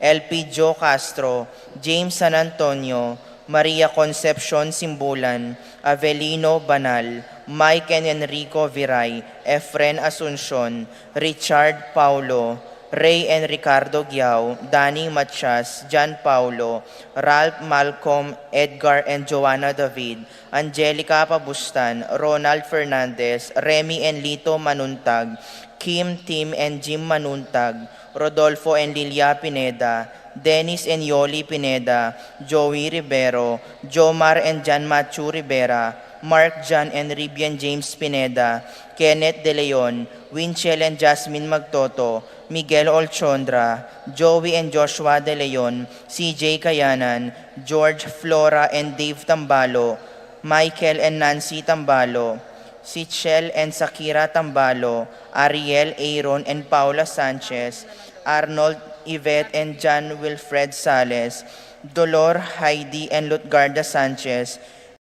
Elpidio Castro, James San Antonio, Maria Concepcion Simbulan, Avelino Banal, Mike and Enrico Viray, Efren Asuncion, Richard Paulo, Ray and Ricardo Giao, Danny Matias, John Paulo, Ralph Malcolm, Edgar and Joanna David, Angelica Pabustan, Ronald Fernandez, Remy and Lito Manuntag, Kim, Tim and Jim Manuntag, Rodolfo and Lilia Pineda, Dennis and Yoli Pineda, Joey Rivero, Jomar and John Machu Rivera, Mark John and Ribian James Pineda, Kenneth De Leon, Winchell and Jasmine Magtoto, Miguel Olchondra, Joey and Joshua De Leon, CJ Kayanan, George Flora and Dave Tambalo, Michael and Nancy Tambalo, Sichel and Sakira Tambalo, Ariel, Aaron and Paula Sanchez, Arnold, Yvette and John Wilfred Sales, Dolor, Heidi and Lutgarda Sanchez,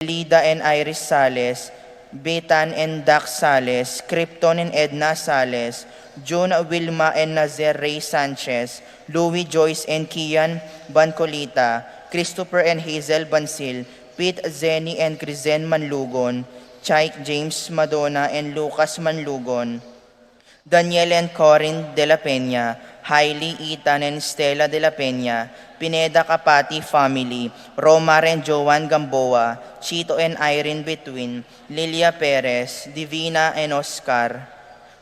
Lida and Iris Sales, Betan and Dax Sales, Krypton and Edna Sales, June, Wilma and Nazer Ray Sanchez, Louis Joyce and Kian Bancolita, Christopher and Hazel Bansil, Pete Zenny and Crizen Manlugon, Chaik James Madonna and Lucas Manlugon, Daniel and Corin De La Peña, Hailey, Ethan and Stella De La Peña, Pineda Kapati family, Romar and Joan Gamboa, Chito and Irene Between, Lilia Perez, Divina and Oscar,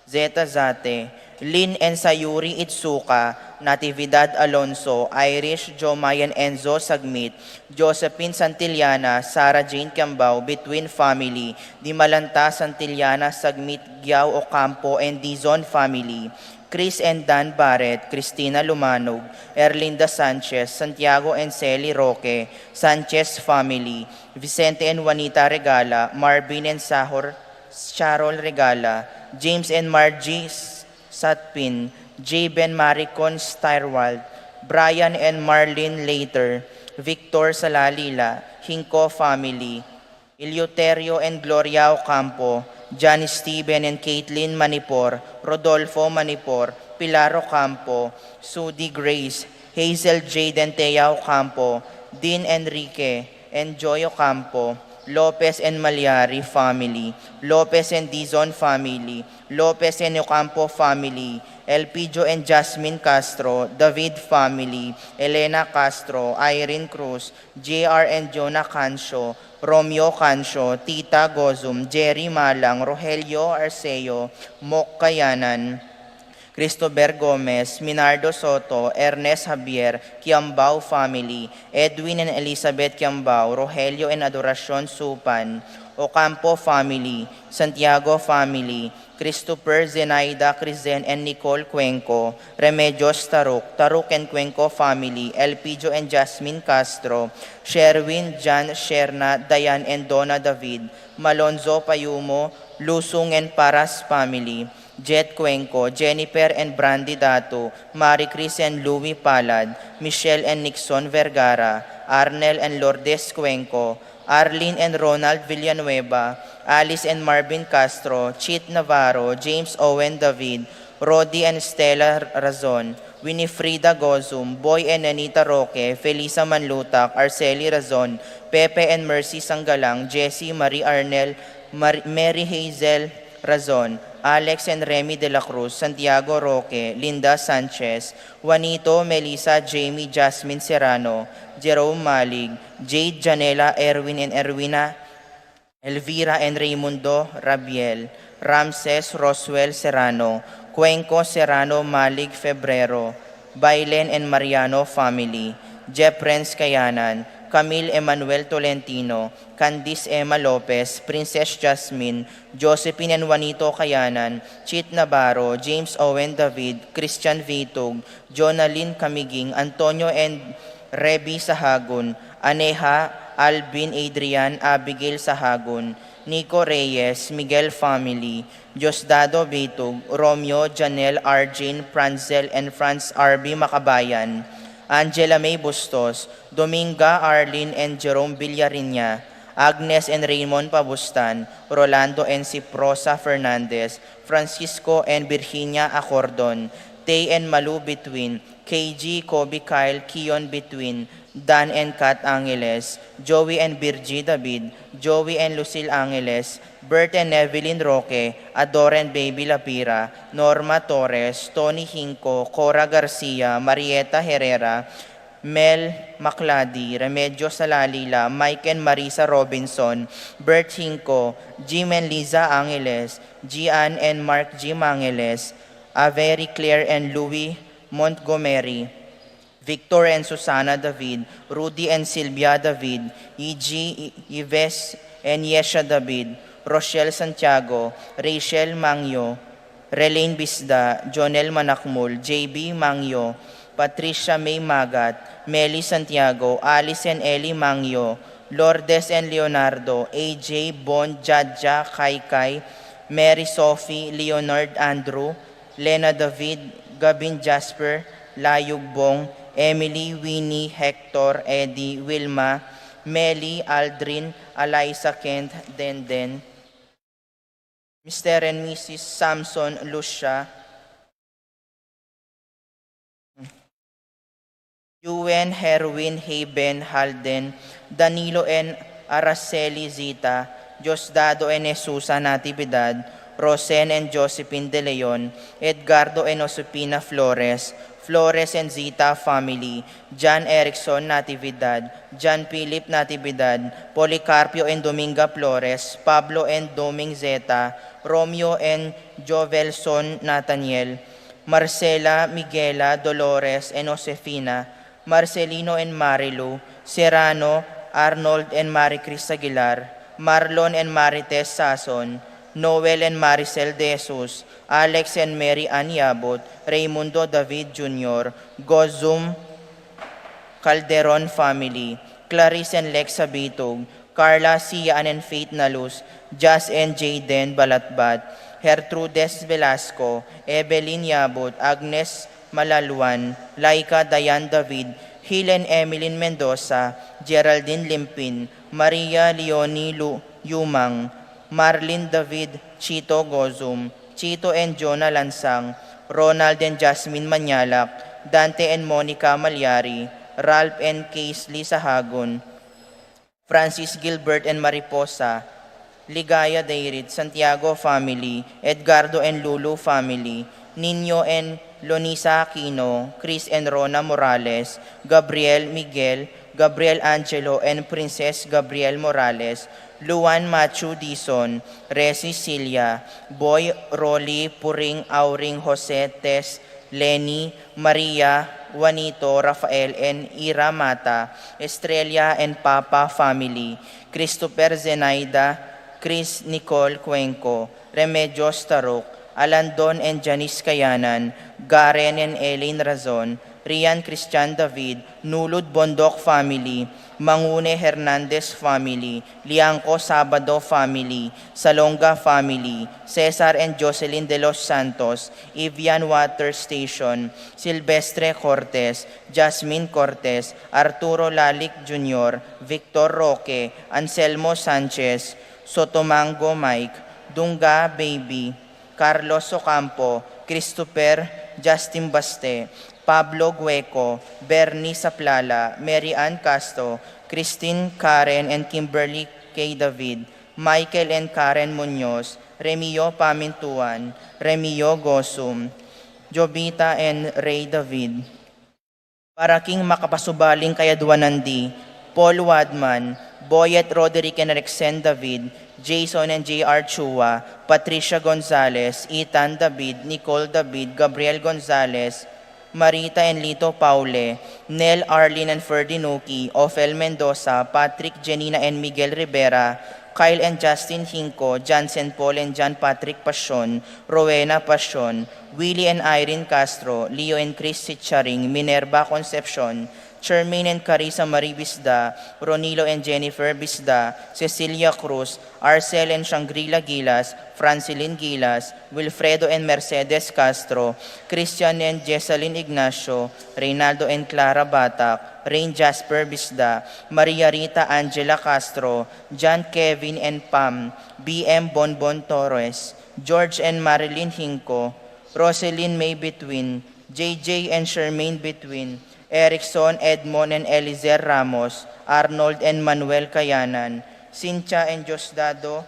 Zeta Zate, Lynn and Sayuri Itsuka, Natividad Alonso, Irish, Jomayan Enzo Sagmit, Josephine Santillana, Sarah Jane Cambao, Between family, Dimalanta Santillana, Sagmit, Giao Ocampo and Dizon family, Chris and Dan Barrett, Cristina Lumanog, Erlinda Sanchez, Santiago and Celi Roque, Sanchez family, Vicente and Juanita Regala, Marvin and Sahor, Charol Regala, James and Margie Satpin, J. Ben Maricon Styrwald, Brian and Marlene Later, Victor Salalila, Hinco family, Eleuterio and Gloria Ocampo, John Steven and Caitlin Manipor, Rodolfo Manipor, Pilar Ocampo, Sudi Grace, Hazel Jade and Thea Ocampo, Dean Enrique and Joy Ocampo, Lopez and Malyari family, Lopez and Dizon family, Lopez and Ocampo family, Elpidio and Jasmine Castro, David family, Elena Castro, Irene Cruz, JR and Jonah Cancio, Romeo Cancio, Tita Gozum, Jerry Malang, Rogelio Arceo, Mok Kayanan, Christopher Gomez, Minardo Soto, Ernest Javier, Kiambao family, Edwin and Elizabeth Kiambao, Rogelio and Adoracion Supan, Ocampo family, Santiago family, Christopher, Zenaida, Crizen and Nicole Cuenco, Remedios Taruk, Taruk and Cuenco family, Elpidio and Jasmine Castro, Sherwin, Jan, Sherna, Dayan and Donna David, Malonzo Payumo, Lusung and Paras family, Jet Cuenco, Jennifer and Brandy Datu, Marie Chris and Louie Palad, Michelle and Nixon Vergara, Arnel and Lourdes Cuenco, Arlene and Ronald Villanueva, Alice and Marvin Castro, Chit Navarro, James Owen David, Rodi and Stella Razon, Winifrida Gozum, Boy and Anita Roque, Felisa Manlutak, Arceli Razon, Pepe and Mercy Sanggalang, Jessie Marie Arnel, Mary Hazel Razon, Alex and Remy De La Cruz, Santiago Roque, Linda Sanchez, Juanito, Melissa, Jamie, Jasmine Serrano, Jerome Malig, Jade, Janela, Erwin and Erwina, Elvira and Raimundo Rabiel, Ramses, Roswell Serrano, Cuenco Serrano, Malig Febrero, Bailen and Mariano family, Jeff Renz Kayanan, Camille Emmanuel Tolentino, Candice Emma Lopez, Princess Jasmine, Josephine and Juanito Kayanan, Chit Navarro, James Owen David, Christian Vitug, Jonalyn Camiging, Antonio and Reby Sahagun, Aneha, Alvin Adrian, Abigail Sahagun, Nico Reyes, Miguel family, Diosdado Vitug, Romeo, Janelle, Arjane, Franzel and Franz RB Makabayan, Angela May Bustos, Dominga, Arlene and Jerome Villariña, Agnes and Raymond Pabustan, Rolando and Ciprosa Fernandez, Francisco and Virginia Acordon, Tay and Malu between, KG, Kobe, Kyle, Kion between, Dan and Kat Angeles, Joey and Virgie David, Joey and Lucille Angeles, Bert and Evelyn Roque, Adore and Baby Lapira, Norma Torres, Tony Hinco, Cora Garcia, Marieta Herrera, Mel Macladi, Remedios Salalila, Mike and Marisa Robinson, Bert Hinco, Jim and Liza Angeles, Gian and Mark G. Angeles, Avery Claire and Louis Montgomery, Victor and Susana David, Rudy and Silvia David, E.G. Ives and Yesha David, Rochelle Santiago, Rachel Mangyo, Relaine Bisda, Jonel Manakmul, J.B. Mangyo, Patricia May Magat, Meli Santiago, Alice and Ellie Mangyo, Lourdes and Leonardo, A.J. Bon, Jadja, Kaikai, Mary Sophie, Leonard Andrew, Lena David, Gabin Jasper, Layugbong, Emily, Winnie, Hector, Eddie, Wilma, Melly, Aldrin, Eliza Kent, Denden, Mr. and Mrs. Samson, Lucia, Yuen, Herwin, Haben, Halden, Danilo and Araceli Zita, Diosdado and Jesusa Natividad, Rosen and Josephine De Leon, Edgardo and Josepina Flores, Flores and Zita family, John Erickson Natividad, John Philip Natividad, Policarpio and Dominga Flores, Pablo and Doming Zeta, Romeo and Jovelson Nathaniel, Marcela, Miguela, Dolores and Josefina, Marcelino and Marilu, Serrano, Arnold and Maricris Aguilar, Marlon and Marites Sason, Noel and Maricel De Jesus, Alex and Mary Ann Yabot, Raimundo David Jr., Gozum Calderon family, Clarice and Lexa Bitog, Carla, Sian and Faith Nalus, Jazz and Jayden Balatbat, Gertrudes Velasco, Evelyn Yabot, Agnes Malaluan, Laika Dayan David, Helen Emilyn Mendoza, Geraldine Limpin, Maria Leonie Yumang, Marlene David Chito Gozum, Chito and Jonah Lansang, Ronald and Jasmine Manyalak, Dante and Monica Malyari, Ralph and Casely Sahagon, Francis Gilbert and Mariposa, Ligaya Dairit, Santiago family, Edgardo and Lulu family, Nino and Lonisa Aquino, Chris and Rona Morales, Gabriel Miguel, Gabriel Angelo and Princess Gabriel Morales, Luan Machu Dizon, Resi Cilia, Boy Rolly Puring Auring Jose Tess, Lenny, Maria, Juanito, Rafael and Ira Mata, Estrella and Papa family, Christopher Zenaida, Chris Nicole Cuenco, Remedios Tarok, Alandon and Janice Kayanan, Garen and Elaine Razon, Rian Christian David, Nulud Bondok family, Mangune Hernandez family, Liangco Sabado family, Salonga family, Cesar and Jocelyn de los Santos, Evian Water Station, Silvestre Cortez, Jasmine Cortez, Arturo Lalic Jr., Victor Roque, Anselmo Sanchez, Sotomango Mike, Dunga Baby, Carlos Ocampo, Christopher Justin Baste, Pablo Gueco, Bernie Saplala, Mary Ann Castro, Christine Karen and Kimberly K. David, Michael and Karen Munoz, Remio Pamintuan, Remio Gosum, Jobita and Ray David. Para king makapasubaling kayaduanandi, Paul Wadman, Boyet Roderick and Rexen David, Jason and J.R. Chua, Patricia Gonzalez, Ethan David, Nicole David, Gabriel Gonzalez, Marita and Lito Paule, Nel, Arlene and Ferdinuki, Ophel Mendoza, Patrick, Janina and Miguel Rivera, Kyle and Justin Hinco, Jansen Paul and John Patrick Pasion, Rowena Pasion, Willie and Irene Castro, Leo and Chris Sitcharing, Minerva Concepcion, Charmaine and Carissa Marie Bisda, Ronilo and Jennifer Bisda, Cecilia Cruz, Arcel and Shangri-La Gilas, Francilin Gilas, Wilfredo and Mercedes Castro, Christian and Jessalyn Ignacio, Reynaldo and Clara Batak, Rain Jasper Bisda, Maria Rita Angela Castro, John Kevin and Pam, BM Bonbon Torres, George and Marilyn Hinco, Roselyn May Between, JJ and Shermaine Between, Erickson, Edmond and Elizer Ramos, Arnold and Manuel Kayanan, Cynthia and Diosdado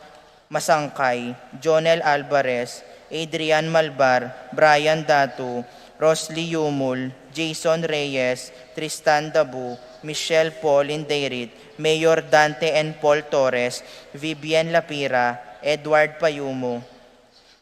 Masangkay, Jonel Alvarez, Adrian Malbar, Brian Datu, Rosly Yumul, Jason Reyes, Tristan Dabu, Michelle Pauline Deirit, Mayor Dante and Paul Torres, Vivian Lapira, Edward Payumo,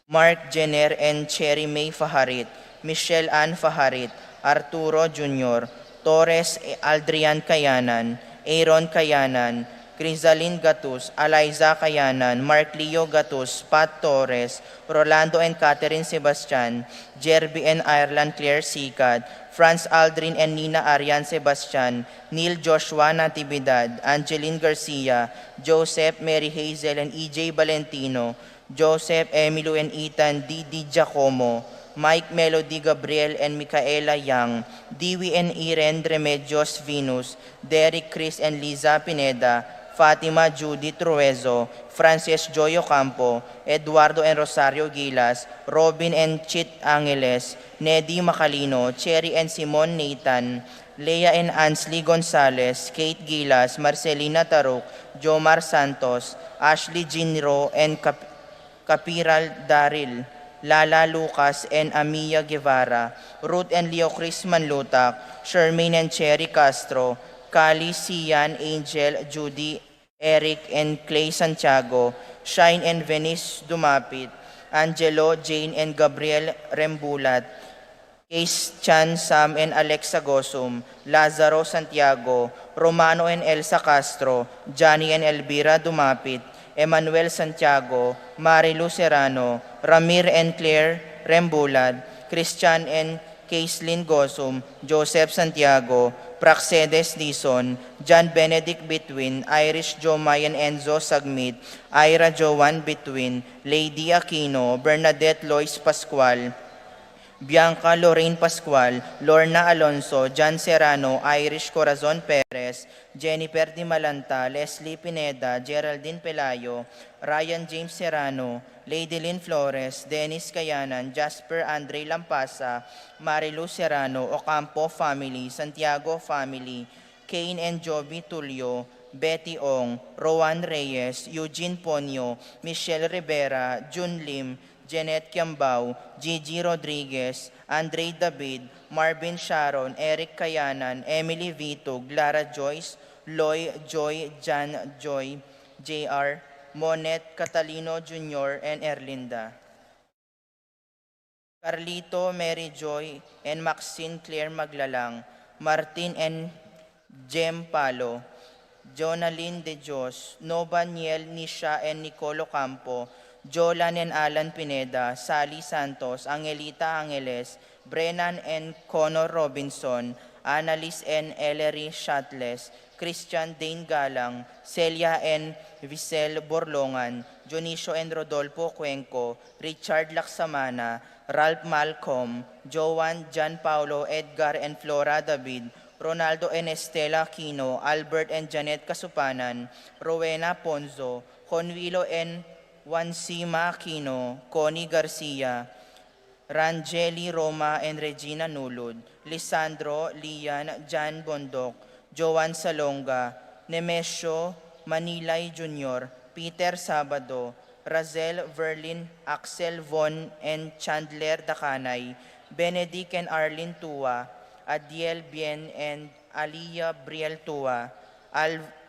Mark Jenner and Cherry May Faharit, Michelle Ann Faharit, Arturo Jr., Torres Aldrian Kayanan, Aaron Kayanan, Crisaline Gatus, Eliza Kayanan, Mark Leo Gatus, Pat Torres, Rolando and Catherine Sebastian, Jerby and Ireland Claire Sikad, Franz Aldrin and Nina Arian Sebastian, Neil Joshua Natividad, Angeline Garcia, Joseph Mary Hazel and EJ Valentino, Joseph Emilio and Ethan Didi Giacomo, Mike Melody Gabriel and Micaela Yang, Dewey and Irene Remedios Venus, Derek Chris and Liza Pineda, Fatima Judith Ruezo, Frances Joy Ocampo, Eduardo and Rosario Gilas, Robin and Chit Angeles, Neddy Macalino, Cherry and Simon Nathan, Leah and Ansley Gonzalez, Kate Gilas, Marcelina Taruk, Jomar Santos, Ashley Jinro and Kapiral Daril, Lala Lucas and Amia Guevara, Ruth and Leo Chris Manlutak, Shermaine and Cherry Castro, Kali, Sian, Angel, Judy, Eric and Clay Santiago, Shine and Venice Dumapit, Angelo, Jane and Gabriel Rembulat, Case Chan, Sam and Alexa Gosum, Lazaro Santiago, Romano and Elsa Castro, Johnny and Elvira Dumapit, Emmanuel Santiago, Marilu Serrano, Ramir and Claire Rembulat, Christian and Caitlin Gosum, Joseph Santiago, Praxedes Dison, John Benedict Betwin, Irish Jomay and Enzo Sagmit, Ira Joan Betwin, Lady Aquino, Bernadette Lois Pascual, Bianca Lorraine Pascual, Lorna Alonso, John Serrano, Irish Corazon Perez, Jennifer Di Malanta, Leslie Pineda, Geraldine Pelayo, Ryan James Serrano, Lady Lynn Flores, Dennis Kayanan, Jasper Andre Lampasa, Marilu Serrano, Ocampo Family, Santiago Family, Kane and Joby Tulio, Betty Ong, Rowan Reyes, Eugene Ponyo, Michelle Rivera, Jun Lim, Jeanette Kiambao, Gigi Rodriguez, Andre David, Marvin Sharon, Eric Kayanan, Emily Vitug, Lara Joyce, Loy Joy, Jan Joy, JR, Monet Catalino Jr. and Erlinda. Carlito, Mary Joy, and Maxine Claire Maglalang, Martin and Jem Palo, Jonalyn De Dios, Nova Niel, Nisha and Nicolo Campo, Jolan and Alan Pineda, Sally Santos, Angelita Angeles, Brennan and Connor Robinson, Annalise and Ellery Shatles, Christian Dane Galang, Celia and Visel Borlongan, Jonicio and Rodolfo Cuenco, Richard Laksamana, Ralph Malcolm, Joan, John Paulo, Edgar and Flora David, Ronaldo and Estela Aquino, Albert and Janet Kasupanan, Rowena Ponzo, Convilo and Wansima Aquino, Connie Garcia, Rangeli Roma and Regina Nulud, Lisandro, Lian, Jan Bondok, Joan Salonga, Nemesio Manilay Jr., Peter Sabado, Razel Verlin, Axel Von and Chandler Dakanay, Benedict and Arlene Tua, Adiel Bien and Aliyah Briel Tua,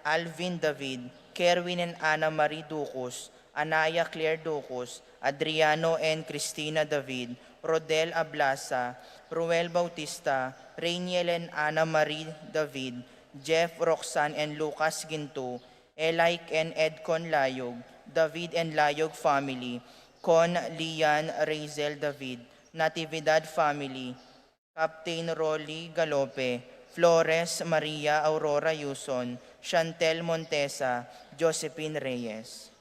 Alvin David, Kerwin and Ana Marie Ducos, Anaya Claire Ducos, Adriano and Cristina David, Rodel Ablasa, Ruel Bautista, Rainiel and Ana Marie David, Jeff Roxanne and Lucas Ginto, Elike and Edcon Layog, David and Layog family, Con Lian Razel David, Natividad family, Captain Rolly Galope, Flores Maria Aurora Yuson, Chantel Montesa, Josephine Reyes.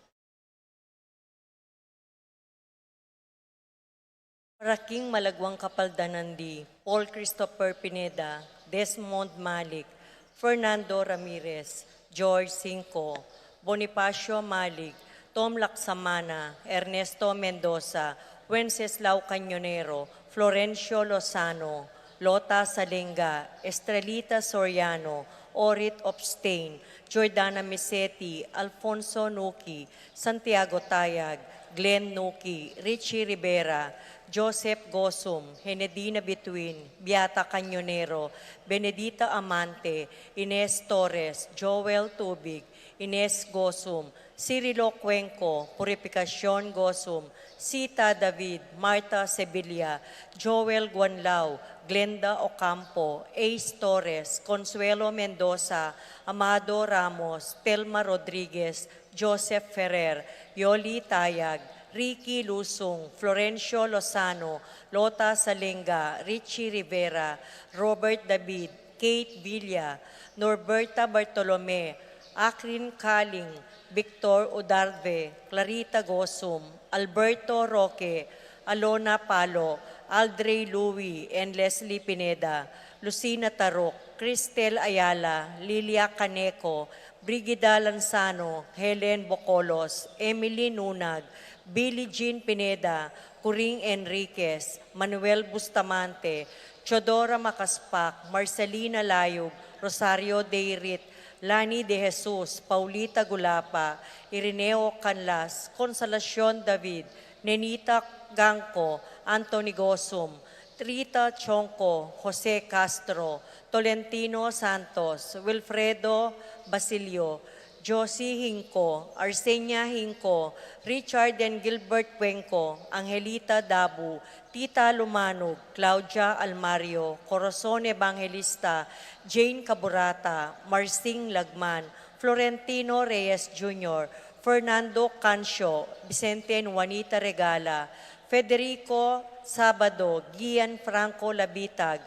Paraking Malagwang Kapaldanan di Paul Christopher Pineda, Desmond Malik, Fernando Ramirez, George Cinco, Bonifacio Malik, Tom Laksamana, Ernesto Mendoza, Wenceslao Cañonero, Florencio Lozano, Lota Salenga, Estrelita Soriano, Orit Obstain, Jordana Misetti, Alfonso Nuki, Santiago Tayag, Glenn Nuki, Richie Rivera, Joseph Gosum, Henedina Bituin, Beata Cañonero, Benedita Amante, Ines Torres, Joel Tubig, Ines Gosum, Cirilo Cuenco, Purificacion Gosum, Sita David, Marta Sevilla, Joel Guanlao, Glenda Ocampo, Ace Torres, Consuelo Mendoza, Amado Ramos, Telma Rodriguez, Joseph Ferrer, Yoli Tayag, Ricky Lusung, Florencio Lozano, Lota Salenga, Richie Rivera, Robert David, Kate Villa, Norberta Bartolome, Akrin Kaling, Victor Udarve, Clarita Gosum, Alberto Roque, Alona Palo, Aldrey Louie, and Leslie Pineda, Lucina Tarok, Cristel Ayala, Lilia Caneco, Brigida Lanzano, Helen Bocolos, Emily Nunag, Billie Jean Pineda, Curing Enriquez, Manuel Bustamante, Chodora Makaspak, Marcelina Layog, Rosario Deirit, Lani De Jesus, Paulita Gulapa, Irineo Canlas, Consolacion David, Nenita Gangco, Anthony Gosum, Trita Chonco, Jose Castro, Tolentino Santos, Wilfredo Basilio, Josie Hinco, Arsenia Hinco, Richard and Gilbert Cuenco, Angelita Dabu, Tita Lumanog, Claudia Almario, Corazon Evangelista, Jane Caburata, Marcing Lagman, Florentino Reyes Jr., Fernando Cancio, Vicente and Juanita Regala, Federico Sabado, Gian Franco Labitag,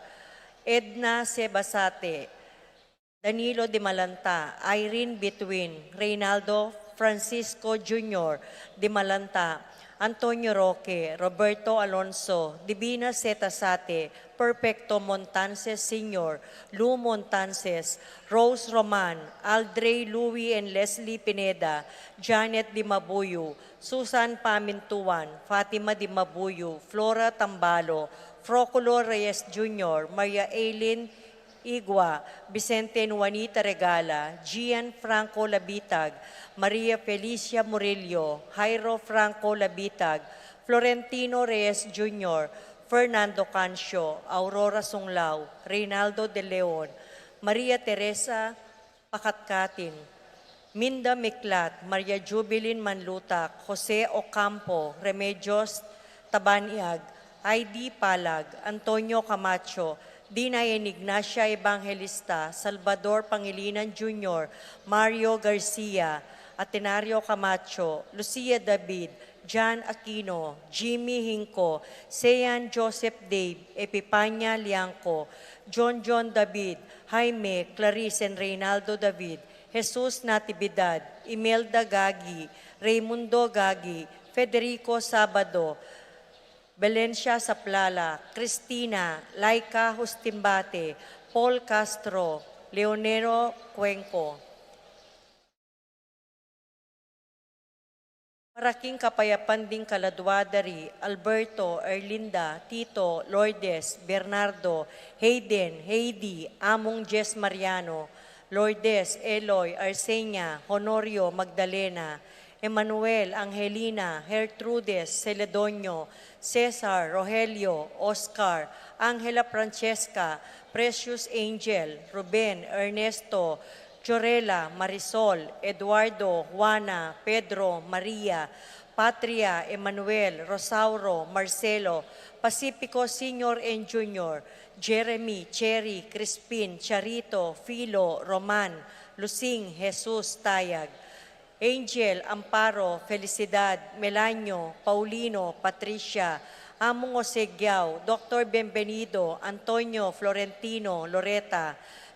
Edna Sebasate, Danilo de Malanta, Irene Betwin, Reynaldo Francisco Jr. de Malanta, Antonio Roque, Roberto Alonso, Divina Zetasate, Perfecto Montances Sr., Lou Montances, Rose Roman, Aldrey Louie and Leslie Pineda, Janet Di Mabuyo, Susan Pamintuan, Fatima Di Mabuyo, Flora Tambalo, Froculo Reyes Jr., Maria Aileen Igwa, Vicente and Juanita Regala, Gian Franco Labitag, Maria Felicia Murillo, Jairo Franco Labitag, Florentino Reyes Jr., Fernando Cancio, Aurora Sunglao, Reynaldo De Leon, Maria Teresa Pakatkatin, Minda Miklat, Maria Jubilin Manlutak, Jose Ocampo, Remedios Tabaniag, ID Palag, Antonio Camacho, Dinayen Ignacia Evangelista, Salvador Pangilinan Jr., Mario Garcia, Atenario Camacho, Lucia David, John Aquino, Jimmy Hinco, Sean Joseph Dave, Epipanya Liangco, John David, Jaime, Clarice and Reynaldo David, Jesus Natividad, Imelda Gagi, Raimundo Gagi, Federico Sabado, Valencia Saplala, Cristina, Laika Hustimbate, Paul Castro, Leonero Cuenco. Paraking Kapayapan ding Kaladwadari, Alberto, Erlinda, Tito, Lourdes, Bernardo, Hayden, Heidi, Among Jess Mariano, Lourdes, Eloy, Arsenia, Honorio, Magdalena, Emmanuel, Angelina, Gertrudes, Celedonio, Cesar, Rogelio, Oscar, Angela Francesca, Precious Angel, Ruben, Ernesto, Jorela, Marisol, Eduardo, Juana, Pedro, Maria, Patria, Emmanuel, Rosauro, Marcelo, Pacifico Senior and Junior, Jeremy, Cherry, Crispin, Charito, Filo, Roman, Lusing, Jesus, Tayag, Angel, Amparo, Felicidad, Melanio, Paulino, Patricia, Among Osegiao, Dr. Benvenido, Antonio, Florentino, Loreta,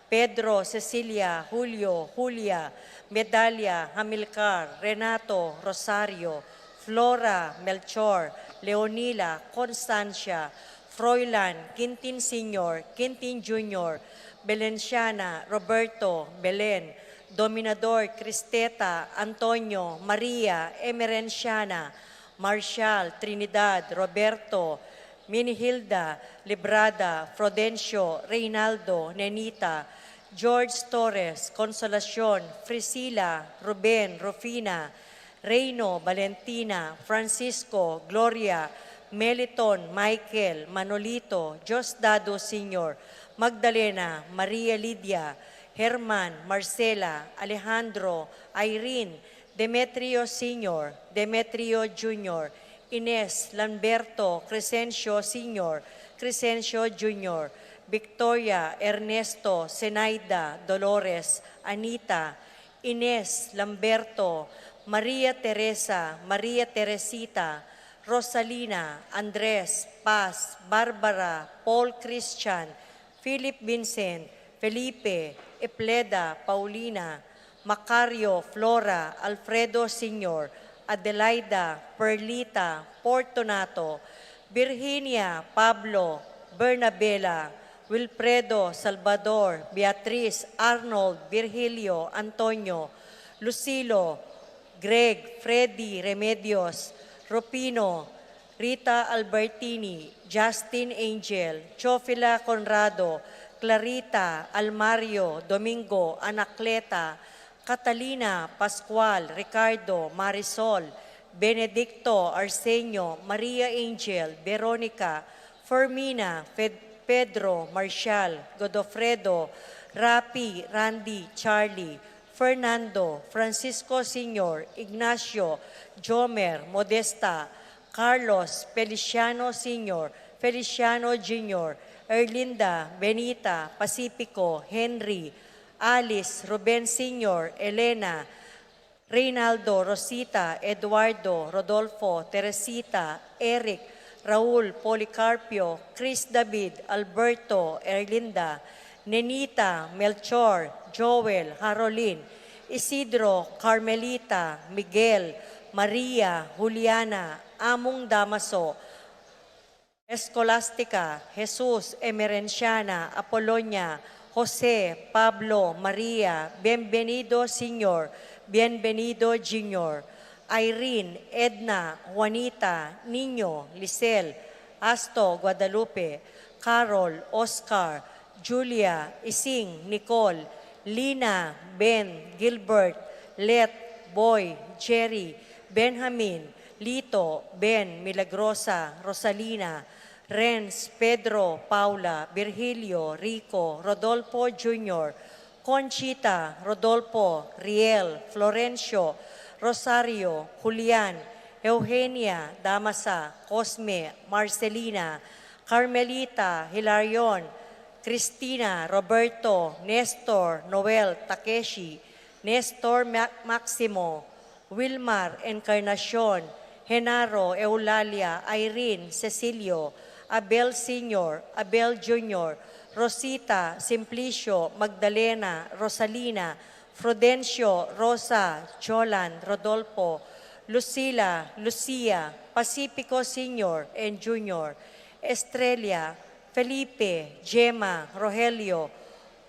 Pedro, Cecilia, Julio, Julia, Medalia, Hamilcar, Renato, Rosario, Flora, Melchor, Leonila, Constancia, Froilan, Quintin Sr., Quintin Jr., Belenciana, Roberto, Belen, Dominador, Cristeta, Antonio, Maria, Emerenciana, Marshall, Trinidad, Roberto, Minihilda, Librada, Frodencio, Reynaldo, Nenita, George Torres, Consolacion, Frisila, Ruben, Rufina, Reino, Valentina, Francisco, Gloria, Meliton, Michael, Manolito, Diosdado Sr., Magdalena, Maria Lydia, Herman, Marcela, Alejandro, Irene, Demetrio Sr., Demetrio Jr., Ines, Lamberto, Crescencio Sr., Crescencio Jr., Victoria, Ernesto, Zenaida, Dolores, Anita, Ines, Lamberto, Maria Teresa, Maria Teresita, Rosalina, Andres, Paz, Barbara, Paul Christian, Philip Vincent, Felipe, Epleda, Paulina, Macario, Flora, Alfredo Sr., Adelaida, Perlita, Fortunato, Virginia, Pablo, Bernabela, Wilfredo, Salvador, Beatriz, Arnold, Virgilio, Antonio, Lucilo, Greg, Freddy, Remedios, Ropino, Rita Albertini, Justin Angel, Chofila Conrado, Clarita, Almario, Domingo, Anacleta, Catalina, Pascual, Ricardo, Marisol, Benedicto, Arsenio, Maria Angel, Veronica, Fermina, Pedro, Marcial, Godofredo, Rapi, Randy, Charlie, Fernando, Francisco Sr., Ignacio, Jomer, Modesta, Carlos, Feliciano Sr., Feliciano Jr., Erlinda, Benita, Pacifico, Henry, Alice, Ruben Sr., Elena, Reynaldo, Rosita, Eduardo, Rodolfo, Teresita, Eric, Raul, Policarpio, Chris David, Alberto, Erlinda, Nenita, Melchor, Joel, Harolin, Isidro, Carmelita, Miguel, Maria, Juliana, Among Damaso, Escolastica, Jesus, Emerenciana, Apolonia, Jose, Pablo, Maria, Bienvenido Senior, Bienvenido Junior, Irene, Edna, Juanita, Niño, Lisel, Asto, Guadalupe, Carol, Oscar, Julia, Ising, Nicole, Lina, Ben, Gilbert, Let, Boy, Jerry, Benjamin, Lito, Ben, Milagrosa, Rosalina, Renz, Pedro, Paula, Virgilio, Rico, Rodolfo Jr., Conchita, Rodolfo, Riel, Florencio, Rosario, Julian, Eugenia, Damasa, Cosme, Marcelina, Carmelita, Hilarion, Cristina, Roberto, Nestor, Noel, Takeshi, Nestor Maximo, Wilmar, Encarnacion, Genaro, Eulalia, Irene, Cecilio, Abel Sr., Abel Jr., Rosita, Simplicio, Magdalena, Rosalina, Frudencio, Rosa, Cholan, Rodolfo, Lucila, Lucia, Pacifico Sr. and Jr., Estrella, Felipe, Gemma, Rogelio,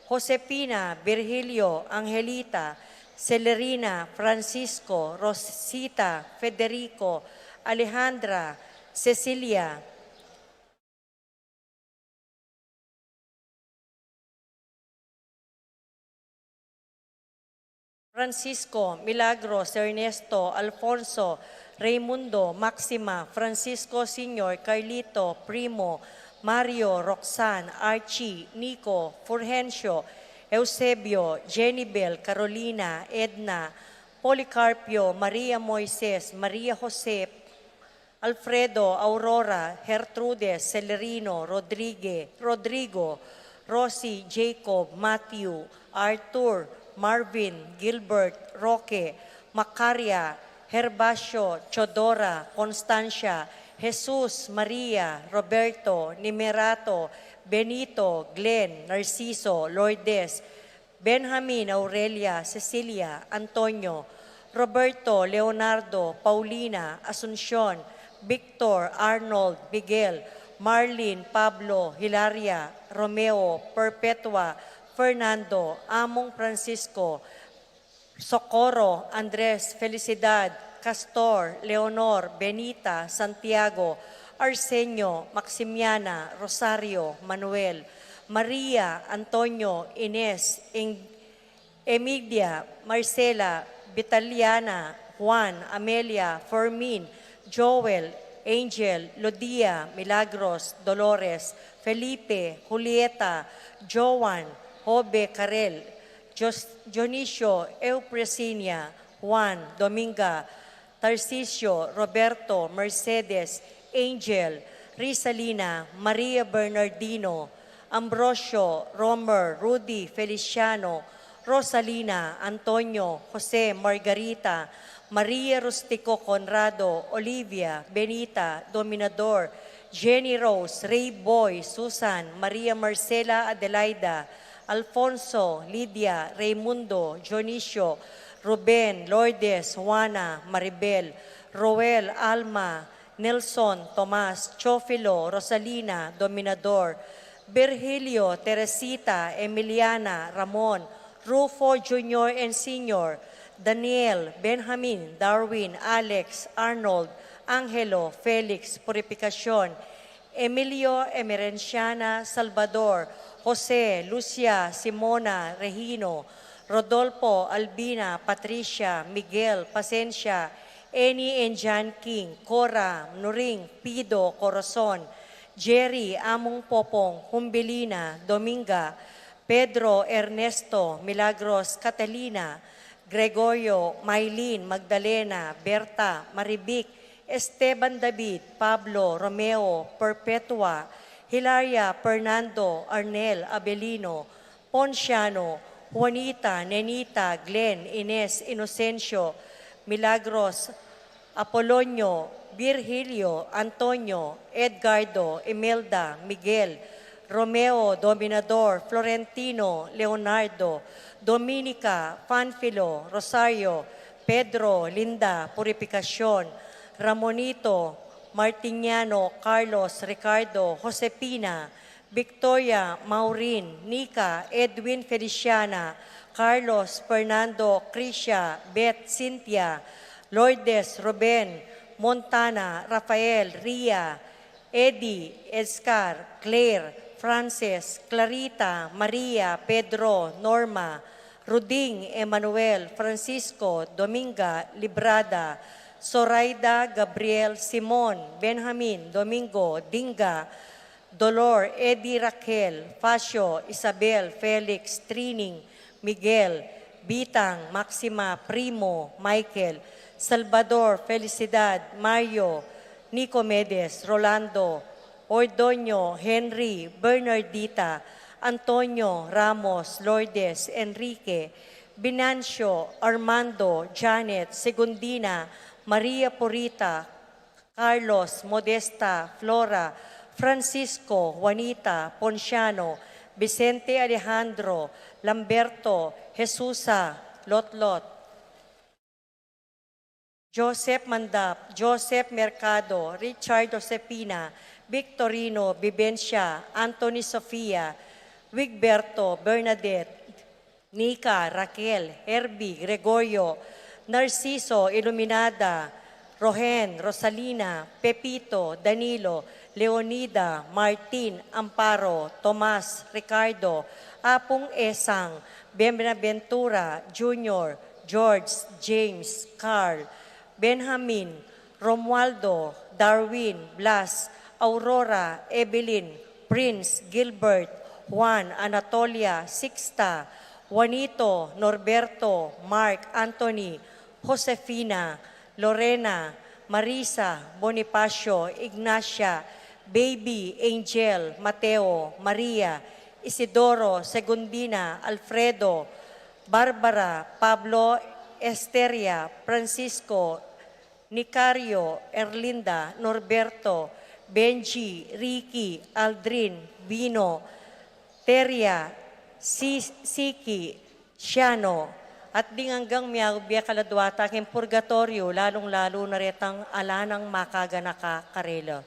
Josepina, Virgilio, Angelita, Celerina, Francisco, Rosita, Federico, Alejandra, Cecilia, Francisco, Milagros, Ernesto, Alfonso, Raimundo, Maxima, Francisco Sr., Carlito, Primo, Mario, Roxanne, Archie, Nico, Fulgencio, Eusebio, Jenibel, Carolina, Edna, Policarpio, Maria Moises, Maria Jose, Alfredo, Aurora, Gertrudes, Celerino, Rodrigo, Rosie, Jacob, Matthew, Arthur, Marvin, Gilbert, Roque, Macaria, Herbacio, Chodora, Constancia, Jesus, Maria, Roberto, Nimerato, Benito, Glenn, Narciso, Lourdes, Benjamin, Aurelia, Cecilia, Antonio, Roberto, Leonardo, Paulina, Asuncion, Victor, Arnold, Miguel, Marlene, Pablo, Hilaria, Romeo, Perpetua, Fernando, Among Francisco, Socorro, Andres, Felicidad, Castor, Leonor, Benita, Santiago, Arsenio, Maximiana, Rosario, Manuel, Maria, Antonio, Ines, Emilia, Marcela, Vitaliana, Juan, Amelia, Fermin, Joel, Angel, Lodia, Milagros, Dolores, Felipe, Julieta, Joan, Jobe, Karel, Dionisio, Eupresinia, Juan, Dominga, Tarcisio, Roberto, Mercedes, Angel, Risalina, Maria Bernardino, Ambrosio, Romer, Rudy, Feliciano, Rosalina, Antonio, Jose, Margarita, Maria Rustico Conrado, Olivia, Benita, Dominador, Jenny Rose, Ray Boy, Susan, Maria Marcela Adelaida, Alfonso, Lydia, Raimundo, Dionisio, Ruben, Lourdes, Juana, Maribel, Roel, Alma, Nelson, Tomas, Chofilo, Rosalina, Dominador, Virgilio, Teresita, Emiliana, Ramon, Rufo Jr. and Sr., Daniel, Benjamin, Darwin, Alex, Arnold, Angelo, Felix, Purificacion, Emilio Emerenciana, Salvador, Jose, Lucia, Simona, Regino, Rodolfo, Albina, Patricia, Miguel, Pasencia, Eni and John King, Cora, Nuring, Pido, Corazon, Jerry, Among Popong, Humbilina, Dominga, Pedro, Ernesto, Milagros, Catalina, Gregorio, Maylin, Magdalena, Berta, Maribic, Esteban David, Pablo, Romeo, Perpetua, Hilaria, Fernando, Arnel, Abelino, Ponciano, Juanita, Nenita, Glenn, Ines, Inocencio, Milagros, Apolonio, Virgilio, Antonio, Edgardo, Imelda, Miguel, Romeo, Dominador, Florentino, Leonardo, Dominica, Panfilo, Rosario, Pedro, Linda, Purificacion, Ramonito, Martiniano, Carlos, Ricardo, Josepina, Victoria, Maureen, Nika, Edwin Feliciana, Carlos, Fernando, Krisha, Beth, Cynthia, Lourdes, Ruben, Montana, Rafael, Ria, Eddie, Edgar, Claire, Frances, Clarita, Maria, Pedro, Norma, Ruding, Emmanuel, Francisco, Dominga, Librada, Zoraida, Gabriel, Simon, Benjamin, Domingo, Dinga, Dolor, Eddie, Raquel, Facio, Isabel, Felix, Trining, Miguel, Bitang, Maxima, Primo, Michael, Salvador, Felicidad, Mario, Nicomedes, Rolando, Ordoño, Henry, Bernardita, Antonio, Ramos, Lourdes, Enrique, Binancio, Armando, Janet, Segundina, Maria Purita, Carlos, Modesta, Flora, Francisco, Juanita, Ponciano, Vicente Alejandro, Lamberto, Jesusa, Lotlot, Joseph Mandap, Joseph Mercado, Richard Josepina, Victorino, Vivencia, Anthony Sofia, Wigberto, Bernadette, Nika, Raquel, Herbie, Gregorio, Narciso, Iluminada, Rohen, Rosalina, Pepito, Danilo, Leonida, Martin, Amparo, Tomas, Ricardo, Apong Esang, Benaventura, Junior, George, James, Carl, Benjamin, Romualdo, Darwin, Blas, Aurora, Evelyn, Prince, Gilbert, Juan, Anatolia, Sixta, Juanito, Norberto, Mark, Anthony, Josefina, Lorena, Marisa, Bonifacio, Ignacia, Baby, Angel, Mateo, Maria, Isidoro, Segundina, Alfredo, Barbara, Pablo, Esteria, Francisco, Nicario, Erlinda, Norberto, Benji, Ricky, Aldrin, Vino, Teria, Siki, Shiano, at ding hanggang miyagbiya kaladwata king purgatorio, lalong-lalo na retang alanang makaganaka karela.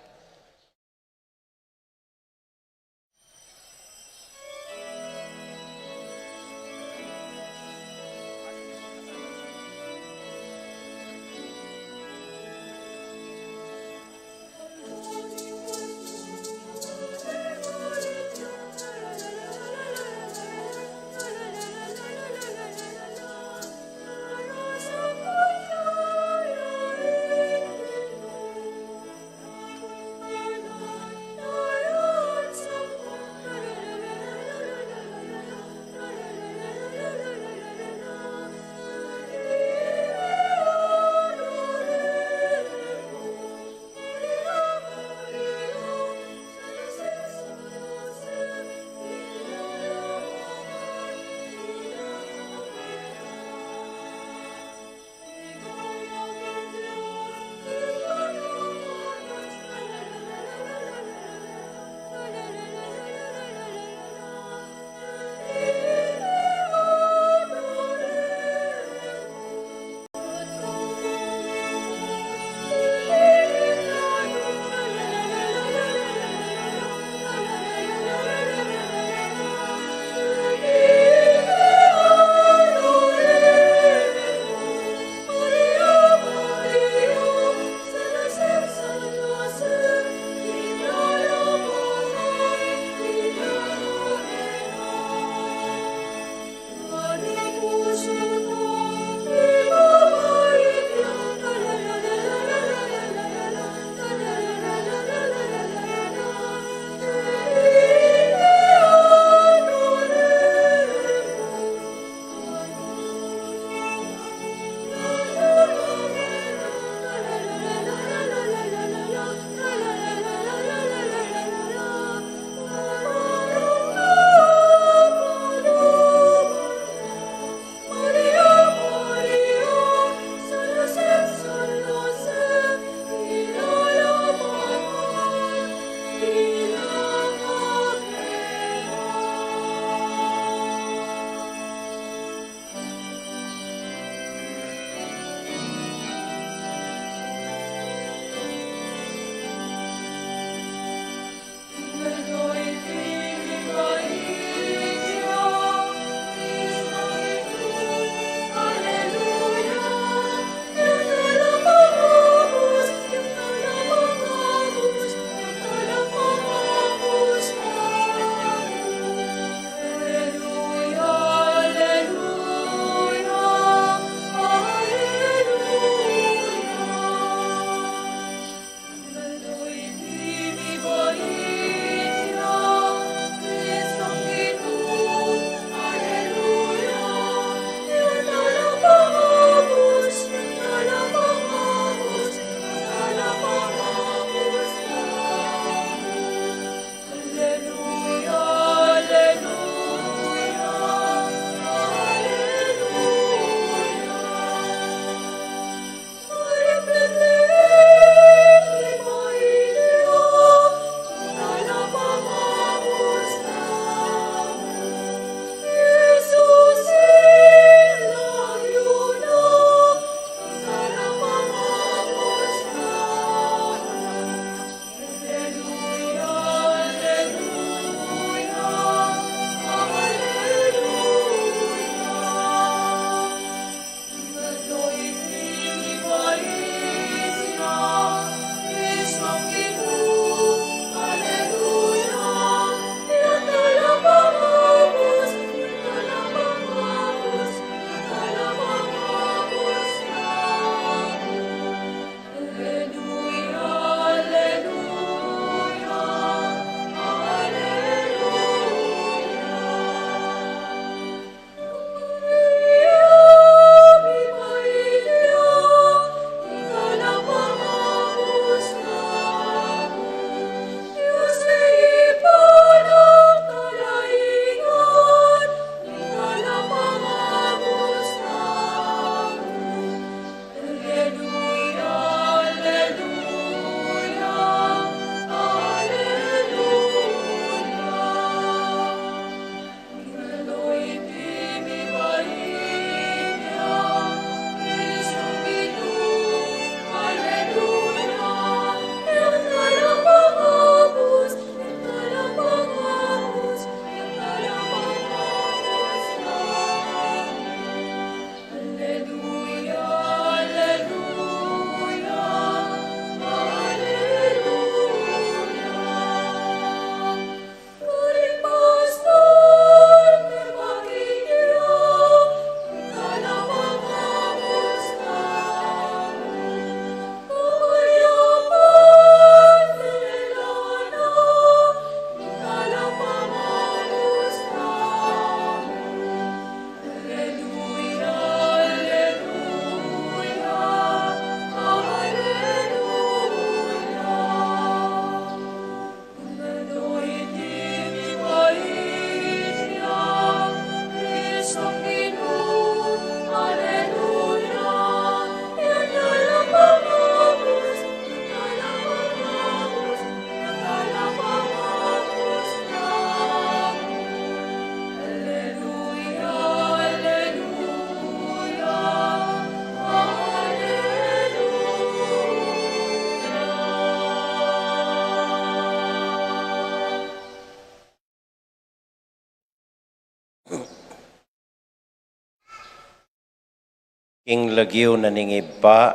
King lagyo na ningib pa,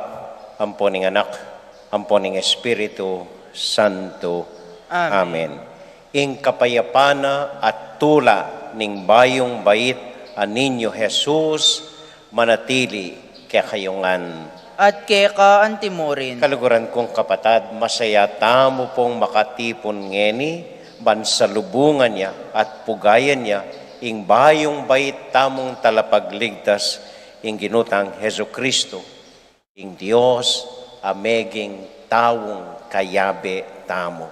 ampo ning anak, ampo ning Espiritu Santo. Amen. Ing kapayapana at tula ning bayong bait aninyo Jesus, manatili kaya kayungan. At keka antimorin. Kaluguran kong kapatad, masaya tamo pong makatipon ngeni, bansalubungan niya at pugayan niya, ing bayong bait tamong talapagligtas, ing ginutang Heso Kristo, ing Diyos, ameging tawong kayabe tamo.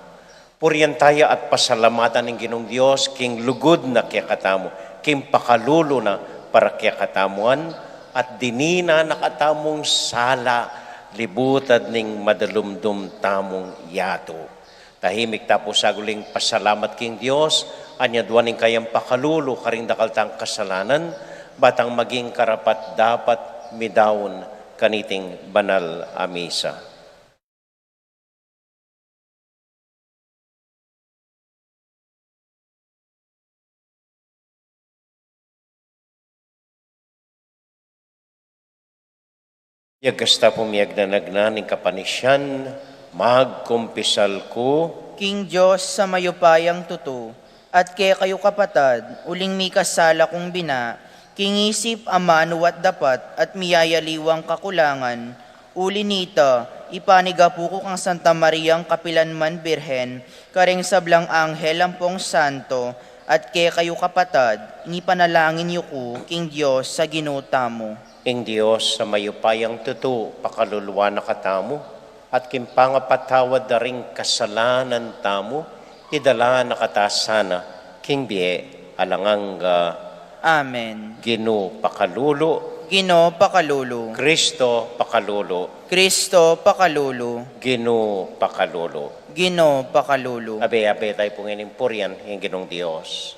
Puriyan tayo at pasalamatan ng Ginong Diyos, king lugod na kiyakatamo, king pakalulo na para kiyakatamuan, at dinina nakatamong sala, libutad ning madalumdum tamong yato. Tahimik tapos saguling pasalamat king Diyos, anya duwaning kayang pakalulo, karing dakaltang kasalanan, batang maging karapat dapat midawon kaniting banal a misa. Yagkasta pumiyag na nagnaning kapanisyan, magkumpisal ko, King Diyos sa mayupayang tuto, at kaya kayo kapatad, uling mi kasala kong bina, kingisip amanuat dapat at miyayaliwang kakulangan, uli nita, ipanigapu ko kang Santa Mariang Kapilanman Birhen, karing sablang anghel ampong santo, at kaya kayo kapatad, panalangin niyo ko, King Diyos sa ginuta mo. ing Diyos sa mayupayang tuto, pakaluluwa na katamo, at kimpangapatawad na ring kasalanan tamo, idala na katasana, king biye, alanganga, Amen. Gino pakalulo, Gino pakalulo, Kristo pakalulo, Kristo pakalulo, Gino pakalulo. Gino pakalulo. Abe-abe tayo pong inimpuryan, yung Ginong Diyos.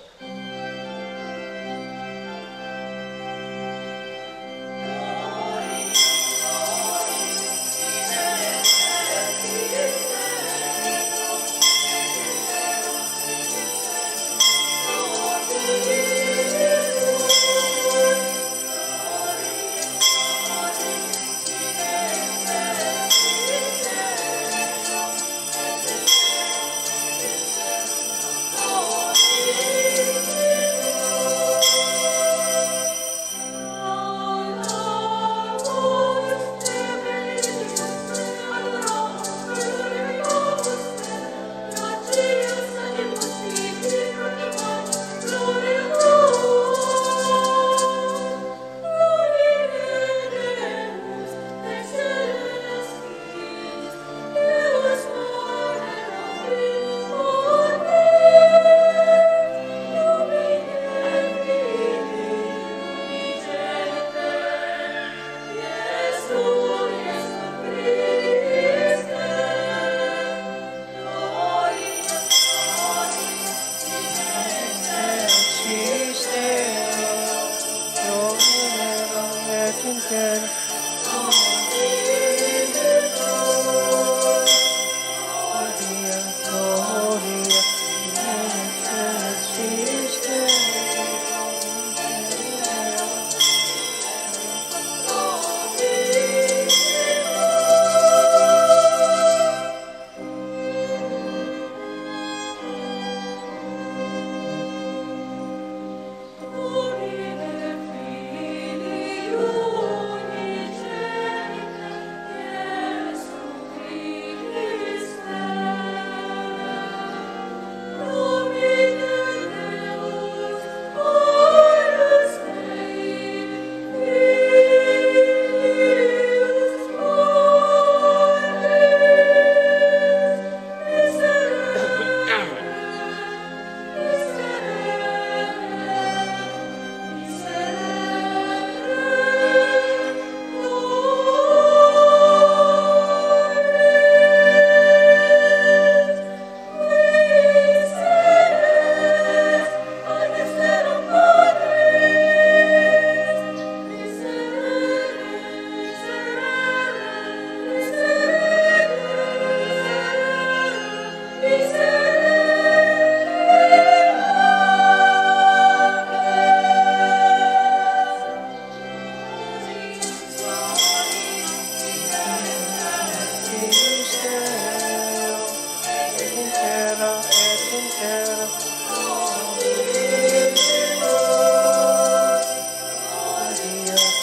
terra.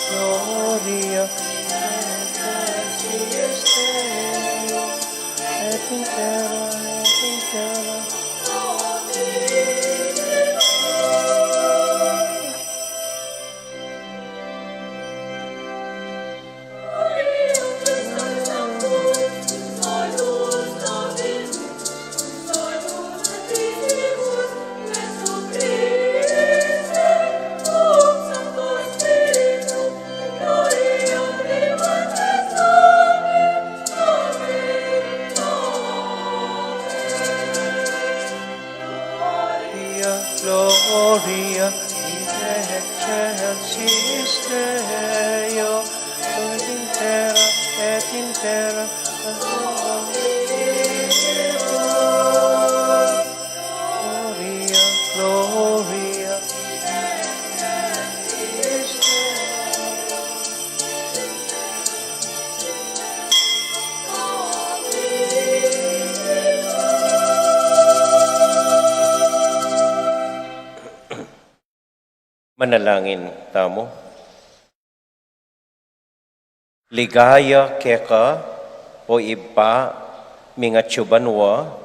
Gloria, excelsis Deo, et in terra, et in terra. Gloria, excelsis Deo, et in terra, et in terra. Gloria, gloria. Manalangin tamo. Ligaya keka o iba minga tsubanwa,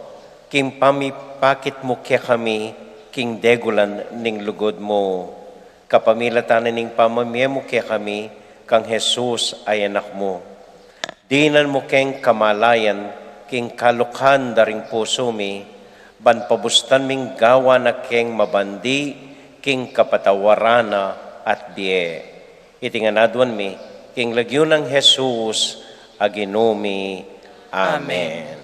king pamipakit mo kaya kami, king degulan ning lugod mo. Kapamilatanan ning pamamye mo kaya kami, kang Jesus ay anak mo. Dinan mo keng kamalayan, king kalukan daring puso mi, ban pabustan ming gawa na keng mabandi, king kapatawarana at die. Itinganadwan mi, king lagyo ng Jesus, aginumi. Amen.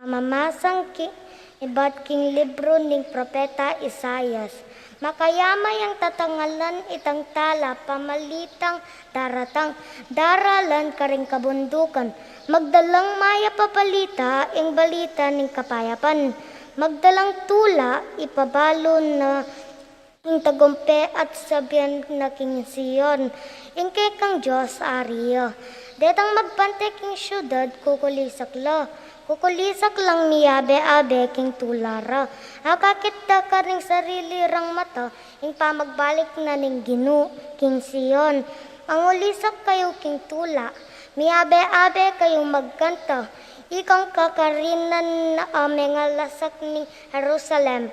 Mamasang iba't king libro ning propeta Isayas. Makayamay ang tatangalan itang tala, pamalitang daratang, daralan karing kabundukan. Magdalang maya papalita, ing balita ning kapayapan. Magdalang tula, ipabalo na ing tagumpe at sabihan na king Sion. Ing kang Diyos ariyo. Detang magpante king syudad, kukulisak la. Kukulisak lang miyabe-abe king tulara. Akakita ka ring sarili rang mata, ing pamagbalik na ning Ginu, king Sion. Ang ulisak kayo king tula, miyabe-abe kayong magkanta. Ikang kakarinan na aming lasak ning Jerusalem.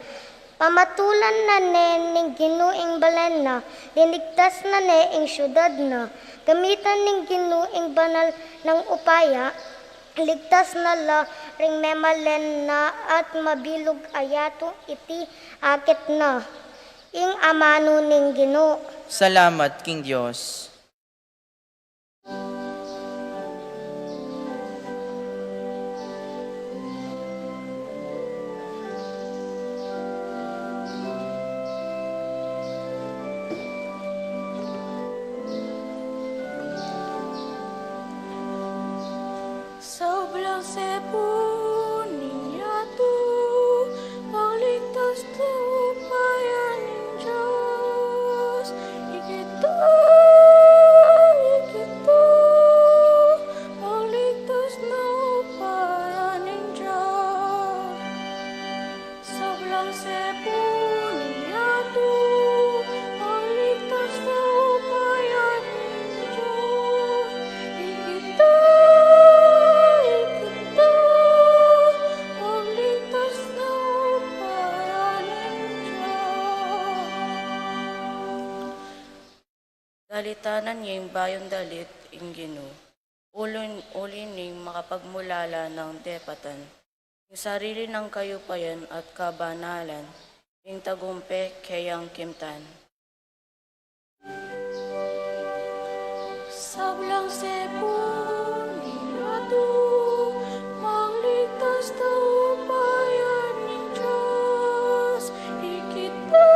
Pamatulan na ne ning Ginu ing balen na, linigtas na ne ing syudad na. Gamitan ning Ginu ing banal ng upaya, ligtas na la ring memalen na at mabilog ayato iti akit na. Ing amano ning Ginoo. Salamat, King Diyos. Sobrang sepo niya to, magligtas to bayan ng Diyos. Ikito, magligtas na bayan ng Diyos. Sobrang sepo niya to, magligtas na bayan ng Diyos. Ikito, dalitanan niya yung bayong dalit, ing Ginoo. Ulin ning makapagmulala ng depatan. Yung sarili ng kayupayan at kabanalan, yung tagumpe kayang kimtan. Sablang sepo nilato, magligtas na bayan ng Diyos. Ikito,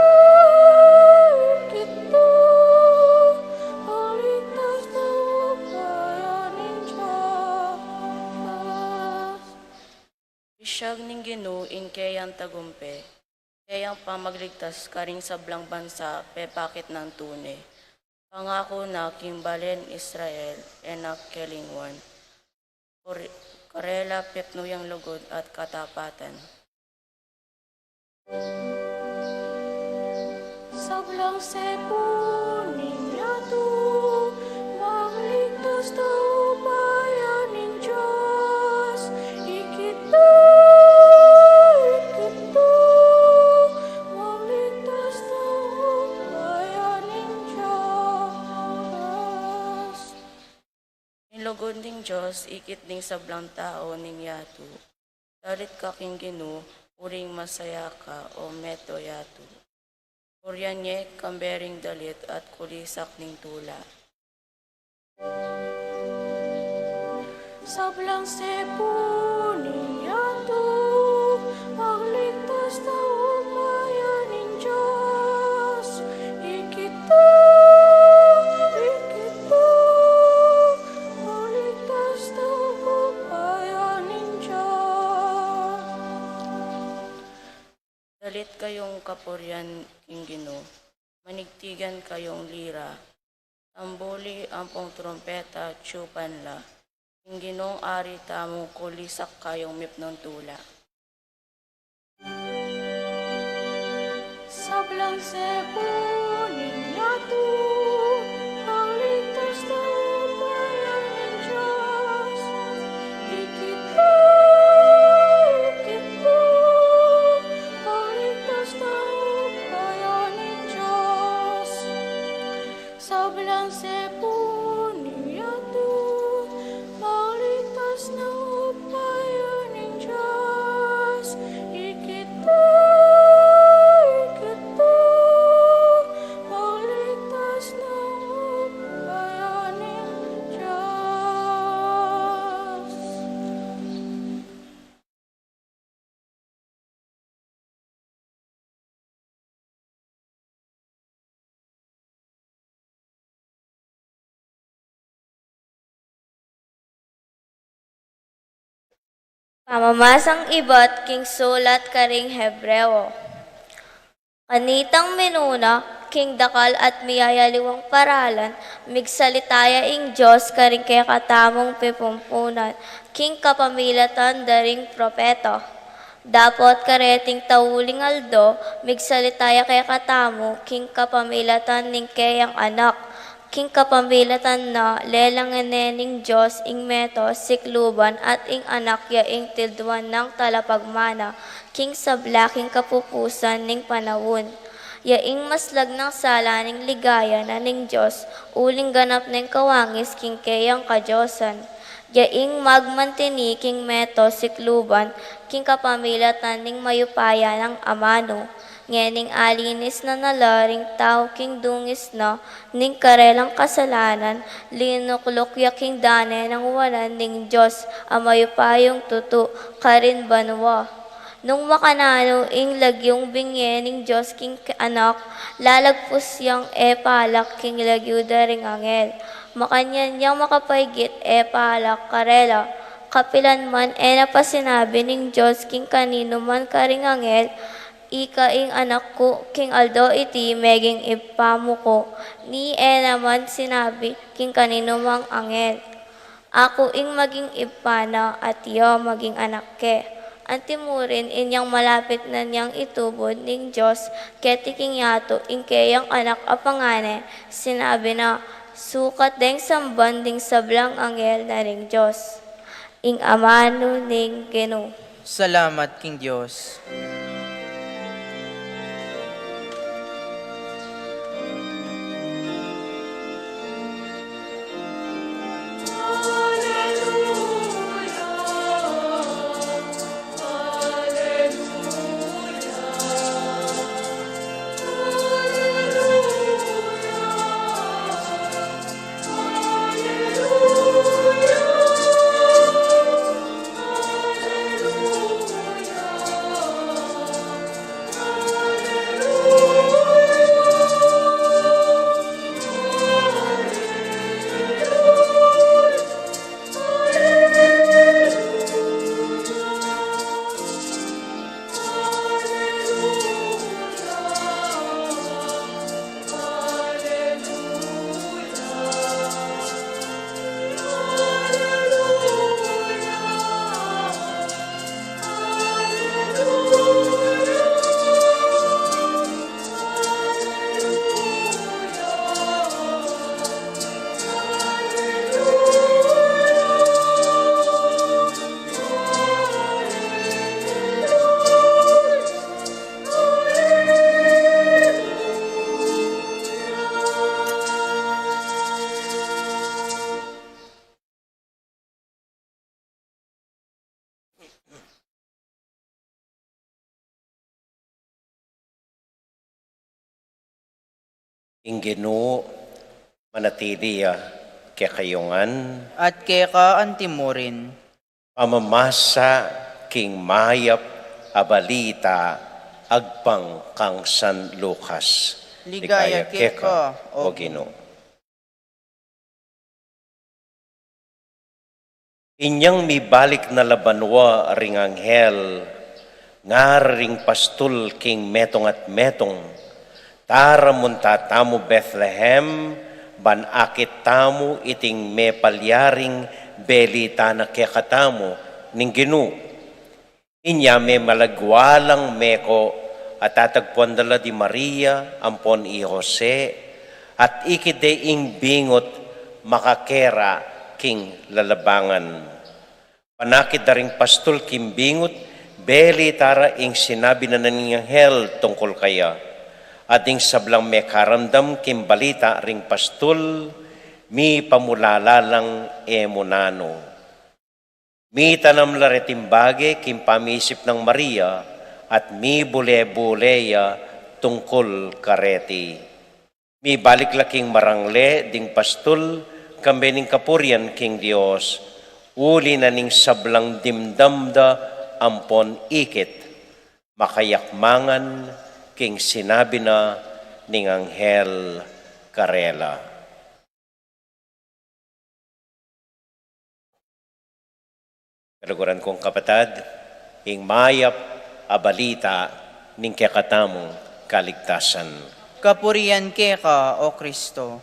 Isyag ning Ginoo in kayang tagumpe, kayang pamagligtas karing sablang bansa pepakit ng tunay. Pangako na kimbalen Israel enak kelingwan. Karela pepnuyang lugod at katapatan. Sablang sepunin yato, magligtas tao bayan ng Diyos. Ikito, magligtas tao bayan ng Diyos. Nilugod ng Diyos, ikit ning sablang tao ning yato. Dalit ka king Ginoo, uring masaya ka o meto yato. Kuryanye, kambering dalit at kulisak ning tula. Sablang sepunin yato, magligtas tao bayan ng Diyos. Ikito, magligtas tao bayan ng Diyos. Dalit kayong kapuryan king Ginoo, manigtigan kayong lira, tambuli ampong trompeta tsupan la, king Ginoong ari tamong kulisak kayong mipnon tula. Sablang sepunin yato, magligtas tao bayan ng Diyos. Ikito, magligtas tao bayan ng Diyos. Sablang sepunin yato, magligtas tao bayan ng Diyos. Ikito, magligtas tao bayan ng Diyos. Pamamasang iba't king sulat karing Hebreo. Kanitang minuna, king dakal at miyayaliwang paralan, migsalitaya ing Diyos karing kaya katamong pipumpunan, king kapamilatan daring propeta. Dapat kareting tauling aldo, migsalitaya kaya katamo, king kapamilatan ning kayang anak, king kapamilatan na lelanganening Diyos ing meto sikluban at ing anak ya ing tilduan ng talapagmana, king sabla king kapupusan ning panawon. Ya ing maslag ng sala ning ligaya na ning Diyos, uling ganap ning kawangis king kayang kadyosan. Ya ing magmantini king meto sikluban, king kapamilatan ning mayupaya ng amano. Ngening alinis na nalaring tao king dungis na, ning karelang kasalanan, linuklok ya king dane ng walan ning Diyos, amayo payong tutu, karin banwa. Nung makanano ing lagyong bingye ning Diyos king anak, lalagpus yang palak king lagyo daring angel. Makanyan yang makapaygit palak karela, kapilan man napasinabi ning Diyos king kanino man karing angel, ika ing anak ko, king Aldo iti meging ipamo ko, ni naman sinabi king kanino mang angel. Ako ing maging ipana at iyo maging anak ke. Antimurin inyang malapit na niyang itubod ning Diyos, keti king yato ing kayang anak apangane, sinabi na, sukat deng samban ding sablang angel na ring Diyos. Ing amano ning Ginoo. Salamat king Diyos. Inginu manatiliya kaya kayungan, at keka antimurin. pamamasa king mayap abalita agpang kang San Lucas. Ligaya keka, o Ginoo. Inyang mibalik na labanwa ring anghel, nga ring pastul king metong at metong, tara munta tamo Bethlehem, ban akit tamo iting me palyaring belita na kekatamo ning Ginoo. Inya me malagwalang meko at tatagpuan dala di Maria, ampon i Jose, at ikide ing bingot makakera king lalabangan. Panakit daring pastul king bingot, beli tara ing sinabi na ng anghel tungkol kaya. Ating sablang may karamdam king balita ring pastul, mi pamulalalang emunano. Mi tanam laretimbage king pamisip ng Maria, at mi bule-buleya tungkol kareti. Mi balik laking marangle ding pastul, kambe ning kapurian king Dios, uli na ning sablang dimdamda ampon ikit, makayakmangan king sinabi na ning anghel karela. Kaluguran kong kapatad, ing mayap abalita ning kakatamong kaligtasan. Kapurian keka, O Kristo.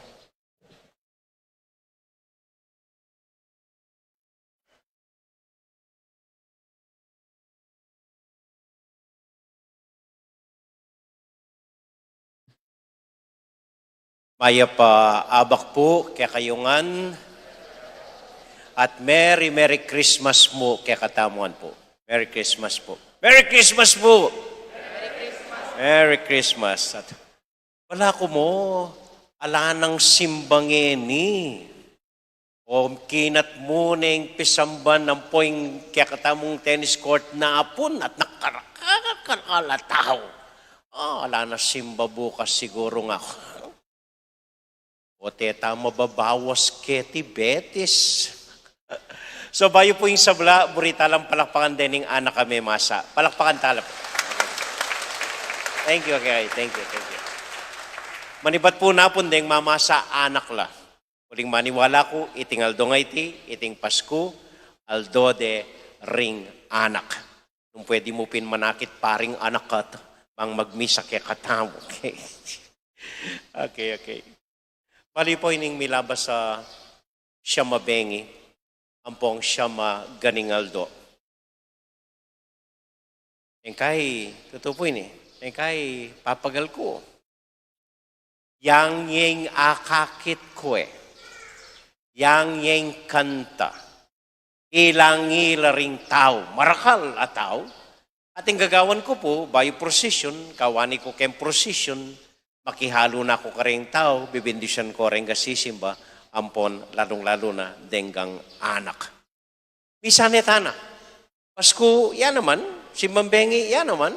Maya pa abak po kaya kayungan, at Merry Christmas mo kaya katamuan po. Merry Christmas po. Merry Christmas po! Merry Christmas. At wala ko mo, ala ng simbangeni. O kinat mo ng pisamban ng poing kaya katamong tennis court na apon at nakarakalataw. Ala na simba bukas siguro nga ako. O teta mababawas keti betis. So bayo po yung sabla, burita lang palakpakan din ng anak kami masa. Palakpakan talap. Thank you, okay. Thank you. Manibat po na po din mamasa anak la. Uling maniwala ko, iting aldo nga iting Pasko, aldo de ring anak. Nung pwede mo pinmanakit paring anak ka, pang magmisa kaya katamo. Okay. Bali po ining milabas sa siyama bengi, ampong siyama ganingaldo. Yung kay, totoo po ini, yung kay papagal ko. Yang yung akakit ko yang yung kanta, ilang ring tao, marakal at tao. Ating gagawan ko po, bayo prosesyon, kawani ko kem prosesyon, makihalo na ko karing tao, bibindisyon ko rin kasisimba, ampon, lalong-lalo na, denggang anak. Misanetana. Pasko, yan naman. Simbambengi, yan naman.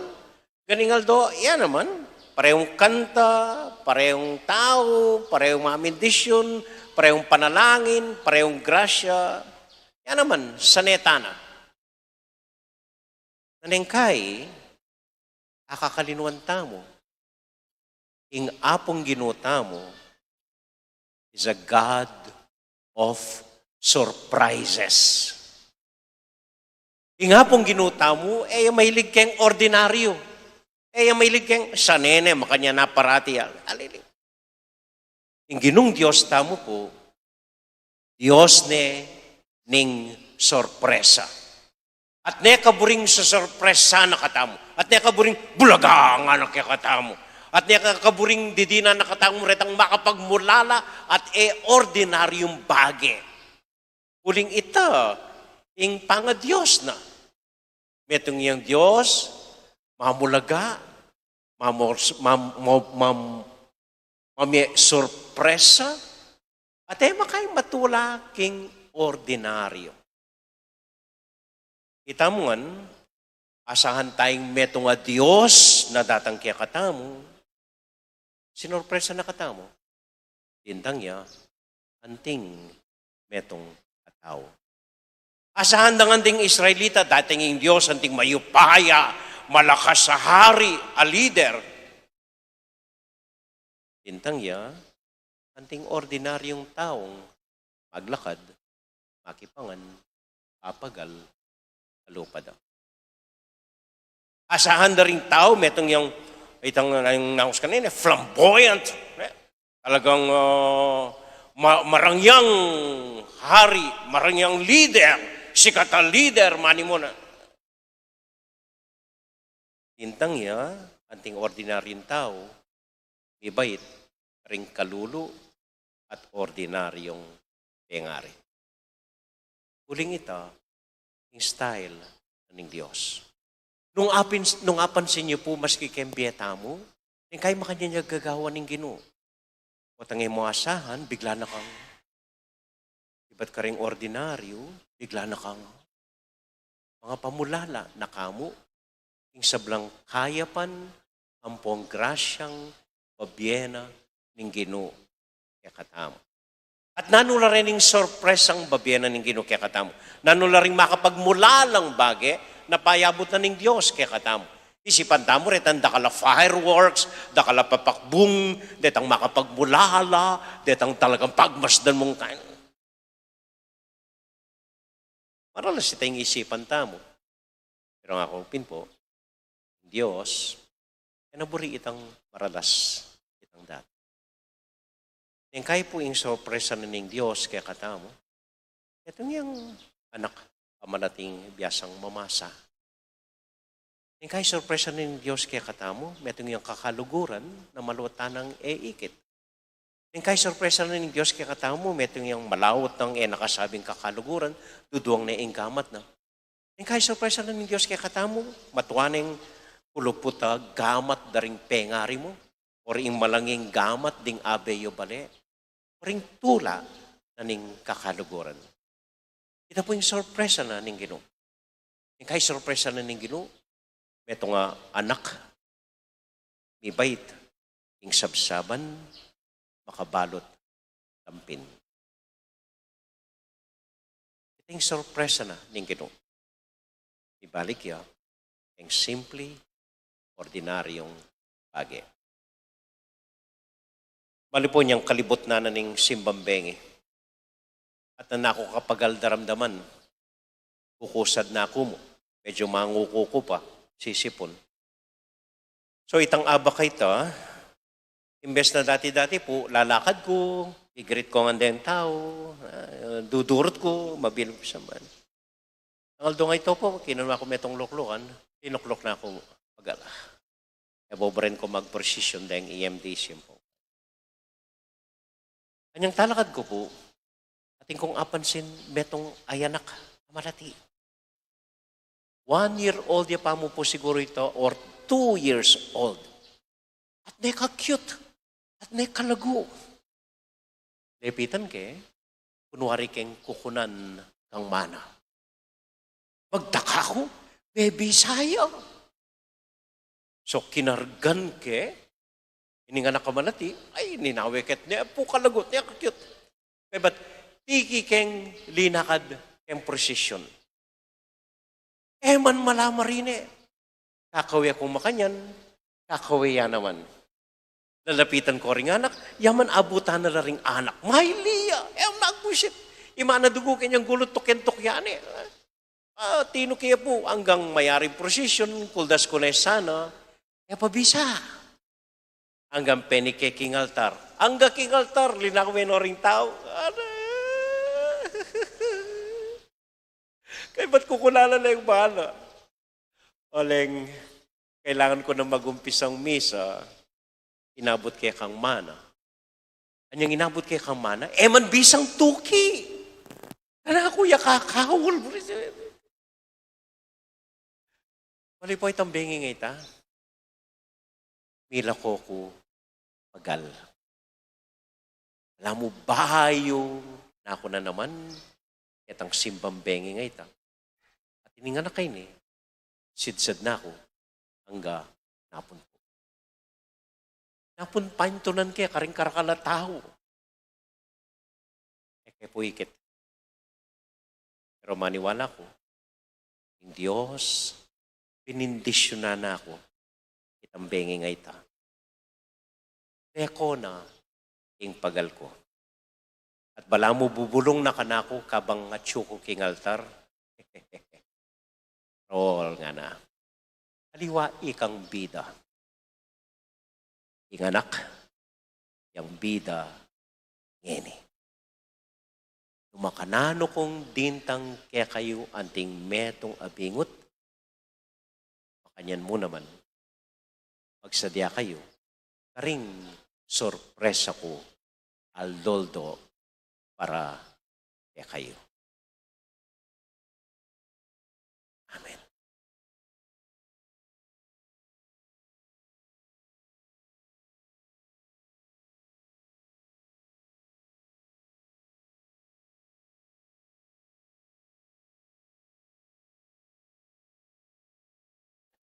Ganingaldo, yan naman. Parehong kanta, parehong tao, parehong mamindisyon, parehong panalangin, parehong grasya. Yan naman, sanetana. Nanengkay, akakalinuan tamo. Ing apong ginuta mo is a God of surprises. Ing apong ginuta mo, mahilig kang ordinaryo. Mahilig kang sanene, makanya naparati. Alili. Ing ginung Diyos tamo po, Diyos ne ning sorpresa. At ne kaburing sa sorpresa na katamo. At ne kaburing bulaga nga na katamo. At nakakaburing didina nakatang retang makapagmulala at ordinaryong bage. Uling ita, ing panga Diyos na. Metong yang Diyos, mamulaga, sorpresa, at makay matula king ordinaryo. Kita mo nga, asahan tayong metong Diyos na datang kaya katamo, sinorpresa na katamo. Tintang ya, anting metong ataw. Asahan ng anting Israelita, dating ang Diyos, anting mayupaya, malakas sa hari, a leader. Tintang ya, anting ordinaryong taong maglakad, makipangan, papagal, alupad. Asahan na rin tao, metong yung itang naus kanina, flamboyant. Talagang marangyang hari, marangyang leader, sikat na leader, mani mo na. Tintang ya, anting ordinaryong tao, ibait, ring kalulu, at ordinaryong pengari. Huling ito, yung style ng Diyos. Nung apansin niyo po, maski kembiyeta mo, yung kayo makanya niya gagawa ng Ginoo. O tangay mo asahan, bigla na kang, iba't ka ring ordinaryo, bigla na kang, mga pamulala na kamo, yung sablang kayapan, ampong grasyang, babyena, ng Ginoo, kaya katamo. At nanula rin yung sorpresang babyena ng Ginoo, kaya katamo. Nanula rin makapagmulalang bagay, na payabot na ng Diyos, kaya katamo. Isipan tamo rin, dakala fireworks, dakala papakbung, detang makapagmulala, detang talagang pagmasdan mong kain. Maralas itang isipan tamo. Pero nga kung pinpo, Diyos, naburi itang maralas, itang dati. Yung kaya po yung sorpresa na ng Diyos, kaya katamo, itong yung anak, pamanating biyasang mamasa. Yung kaya sorpresa ng Diyos kaya katamo, metong yung kakaluguran na malutan ng ikit. Yung kaya sorpresa ng Diyos kaya katamo, metong yung malawot ng nakasabing kakaluguran, duduwang na gamat na. Yung kaya sorpresa ng Diyos kaya katamo, matuwaning puluputa gamat daring pengari mo, or yung malanging gamat ding abeyo bale, or yung tula na ning kakaluguran. Ito po yung sorpresa na ning Ginoo. Yung kay sorpresa na ning Ginoo, meto nga anak, may bait, yung sabsaban, makabalot, tampin. Ito yung sorpresa na ning Ginoo. Ibalik ya, yung simple, ordinaryong bagay. Bali po niyang kalibot na ning simbambengi. At na ako kapagal daramdaman, kukusad na ako mo. Medyo manguko ko pa, sisipon. So itang abak ito, imbes na dati-dati po, lalakad ko, i-greet ko ang den tao, dudurot ko, mabilog sa man. Ang aldo nga ito po, kinuha ko metong luklukan, tinuklok na ako pagala. Eboborin ko mag-precision dahil EMDC po. Kanyang talakad ko po, ating kong apansin, metong ayanak, malati. 1 year old ya pa mo po siguro ito, or 2 years old. At neka-cute, at neka-lago. Lepitan ke, kunwari keng kukunan kang mana. Magdaka ko, baby sayang. So kinargan ke, ini nga nakamalati, ay ninaweket niya, po kalagot niya, ka-cute. Kaya ba't tiki keng linakad keng prosesyon. Man malamarine. Kakawi akong makanyan, kakawiya naman. Lalapitan ko ring anak, yaman abutan na ring anak. Mahiliya, nagbusit. Imana dugo kanyang gulot tuken-tuk yan eh. Tino kaya po, hanggang mayari prosesyon, kuldas ko na sana, pabisa. Hanggang penike king altar. Hanggang king altar, linakawin o ring tao. Kaya ba't kukulala na yung bahala? Oleng, kailangan ko na mag-umpisang misa, inabot kay kang mana. Anyang inabot kay kang mana? Man bisang tuki. Kana ako yakakawal. Mali po itang benging ita. Mila ko pagal. Alam mo, bahayo na ako na naman. Itang simbang benging ita. At ininga na kayo ni, sidsad na ako, hangga napun po. Napun pantunan kaya, karing karakala tao. puikit. Pero maniwala ko, ang Diyos, pinindisyonan na ako, itang bengi nga ita. Teko na, ing pagal ko. At bala mo bubulong na kanako, kabang atsyuko king altar. Roll nga na. Aliwa ikang bida. Ing anak, yang bida, ngeni. Tumakanano kong dintang kaya kayo anting metong abingot. Makanyan mo naman, magsadya kayo, karing sorpresa ko, aldoldo, para kaya kayo. Amen.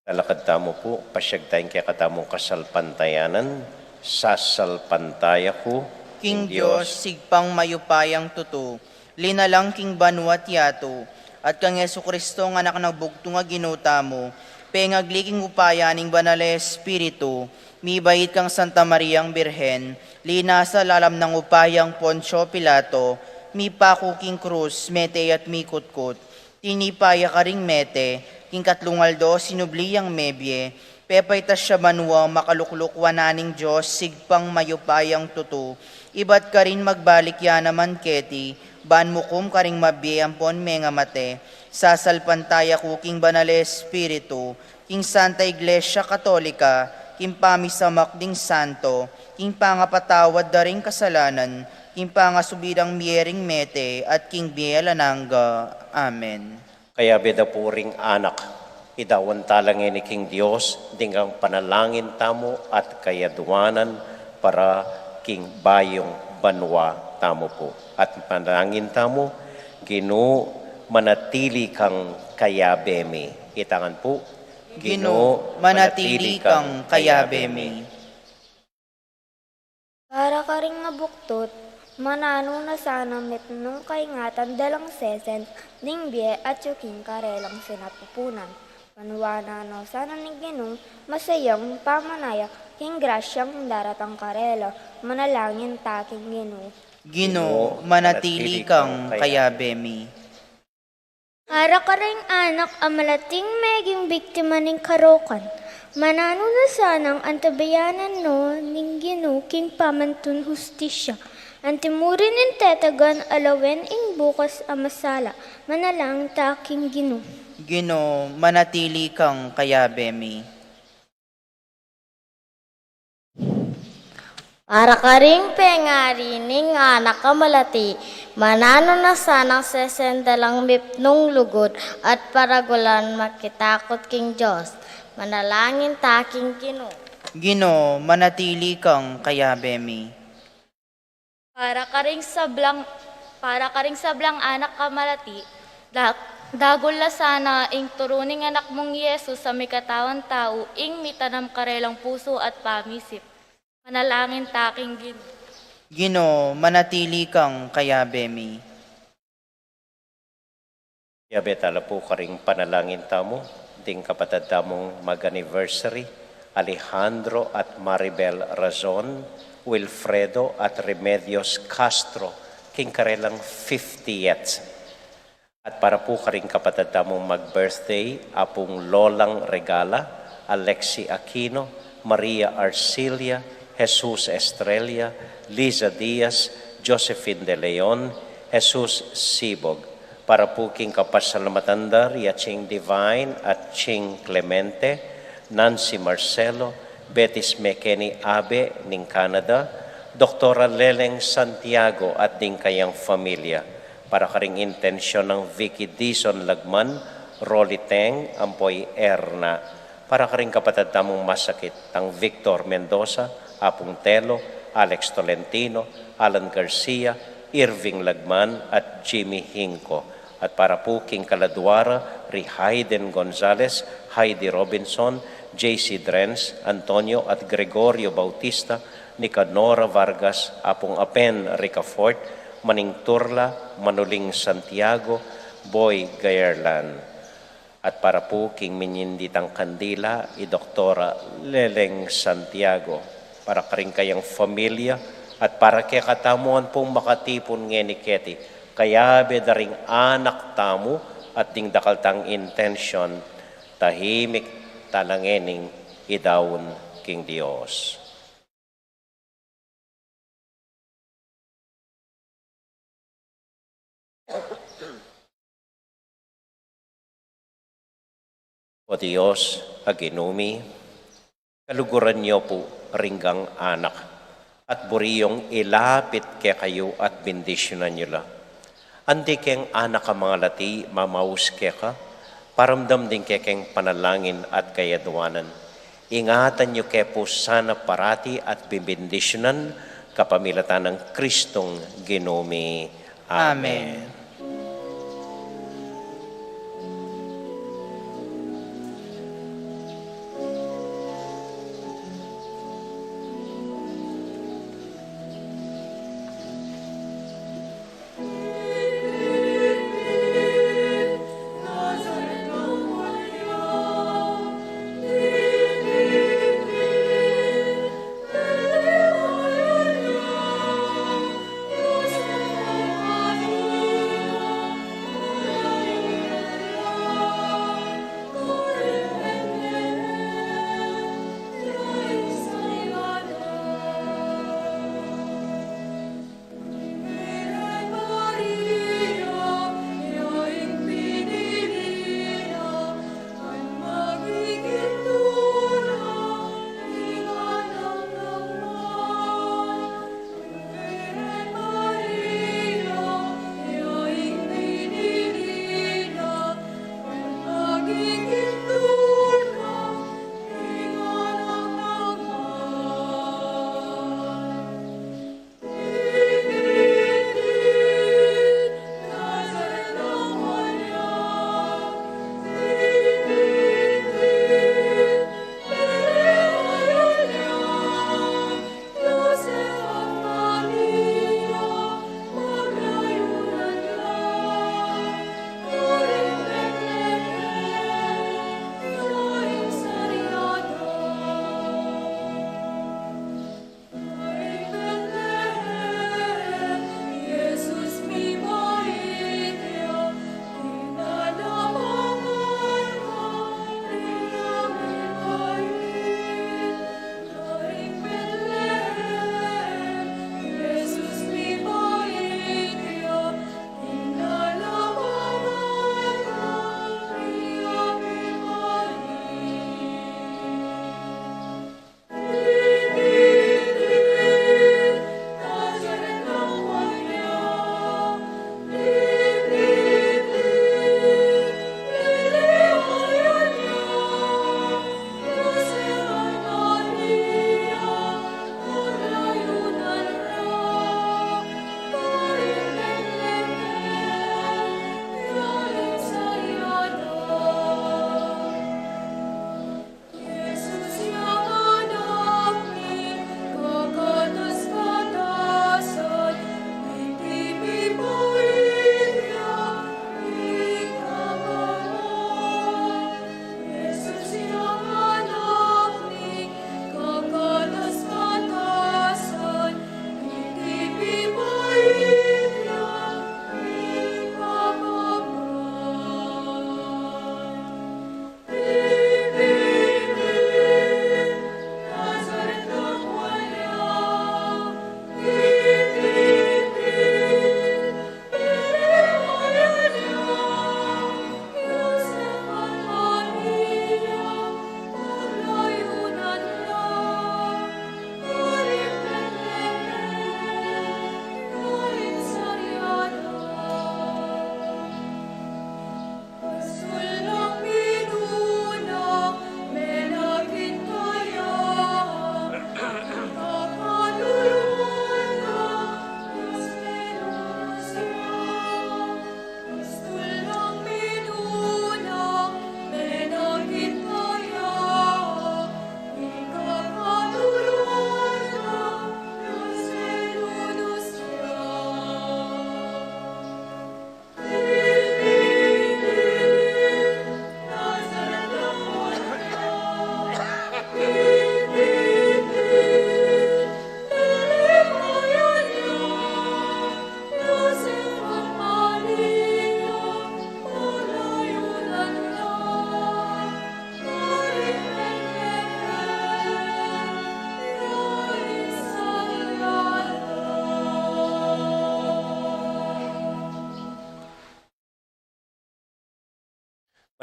Talakad tamo po, pasyag tayong kaya katamong kasalpantayanan, sasalpantaya ko, King Diyos, sigpang mayupayang tuto, linalang king banwat yato, at kang Yesu Kristo nga anak ng bugtong nga ginuta mo, pengagli king upaya ning banal Espiritu, mibait kang Santa Mariang Birhen, linasa lalam ng upayang Poncio Pilato, mipaku king krus, mete at mikutkot, tinipaya ka ring mete, king katlungaldo sinubliyang mebye, pepaytas siya banwa makaluklukwaнаning Diyos, sigpang mayupayang tuto, ibat ka rin magbalik ya naman keti, ban mukum ka ring mabiyempon menga mate, sasalpantaya ko king banal Espiritu, king Santa Iglesia Katolika, king pamisamak ding santo, king pangapatawad da ring kasalanan, king pangasubirang miyering mete, at king bielananga. Amen. Kaya beda po ring anak, idawan talangin ni King Diyos, dingang panalangin tamo at kayaduanan para king bayong banwa tamo po. At panalangin tamo, Ginoo manatili kang kayabemi. Itangan po, Ginoo, manatili kang kayabemi. Para ka rin mabuktot, manano na sana metnong kaingatan dalang sesen, ningbye at yuking karelang sinapupunan. Panuwana no sana ni Ginong masayang pamanaya, king grasyang daratang karela, manalangin taking Ginoo. Ginoo, manatili kang kayabemi. Para ka rin anak amalating meging biktima ng karokan. Manano na sanang antabayanan no ning Ginoo king pamantun hustisya. Antimurin in tetagan alawen ing bukas amasala, manalang taking Ginoo. Ginoo, manatili kang kayabemi. Para ka ring pengarining anak kamalati, manano na sanang sesendalang mipnong lugod at paragulan makitakot king Diyos. Manalangin taking Ginoo. Ginoo, manatili kang kayabemi. Para ka ring sablang anak kamalati, dagol la sana ing turuning anak mong Yesus sa may katawan tao, ing mitanam karelang puso at pamisip. Manalangin taking Ginoo. Ginoo, manatili kang kayabemi. yabe tala po karing panalangin tamo, ding kapatid tamong mag-anniversary, Alejandro at Maribel Razon, Wilfredo at Remedios Castro, king karelang 50th. At para po karing kapatid tamong mag-birthday, apong Lolang Regala, Alexi Aquino, Maria Arcilia, Jesus Estrella, Liza Diaz, Josephine De Leon, Jesus Sibog. Para po king kapasalamatan ya Ching Divine at Ching Clemente, Nancy Marcelo, Betis McKinney Abe ning Canada, Dr. Leleng Santiago at ding kayang familia. Para karing intensyon ng Vicky Dizon Lagman, Rolly Teng, Ampoy Erna. Para karing kapatid tamong masakit, ang Victor Mendoza, Apong Telo, Alex Tolentino, Alan Garcia, Irving Lagman at Jimmy Hinco. At para po king Kaladuara, Hayden Gonzalez, Heidi Robinson, JC Drens, Antonio at Gregorio Bautista, Nicanora Vargas, Apong Apen Ricafort, Maning Turla, Manuling Santiago, Boy Gayerlan. At para po king minyinditang kandila, Doktora Leleng Santiago. Para karing kayang familia at para kay katamuan pong makatipon ngeni keti. Kaya bedaring anak tamu at ding dakaltang intention, tahimik talangening idawon king Dios. O Diyos, aginumi, kaluguran niyo po ringgang anak at buriyong ilapit kay kayo at bendisyonan niyo la. Andi keng anak ka mga lati, mamaus kaya ka, paramdam din kaya keng panalangin at kayadwanan. Ingatan niyo kaya po sana parati at bibendisyonan kapamilatan ng Kristong ginumi. Amen.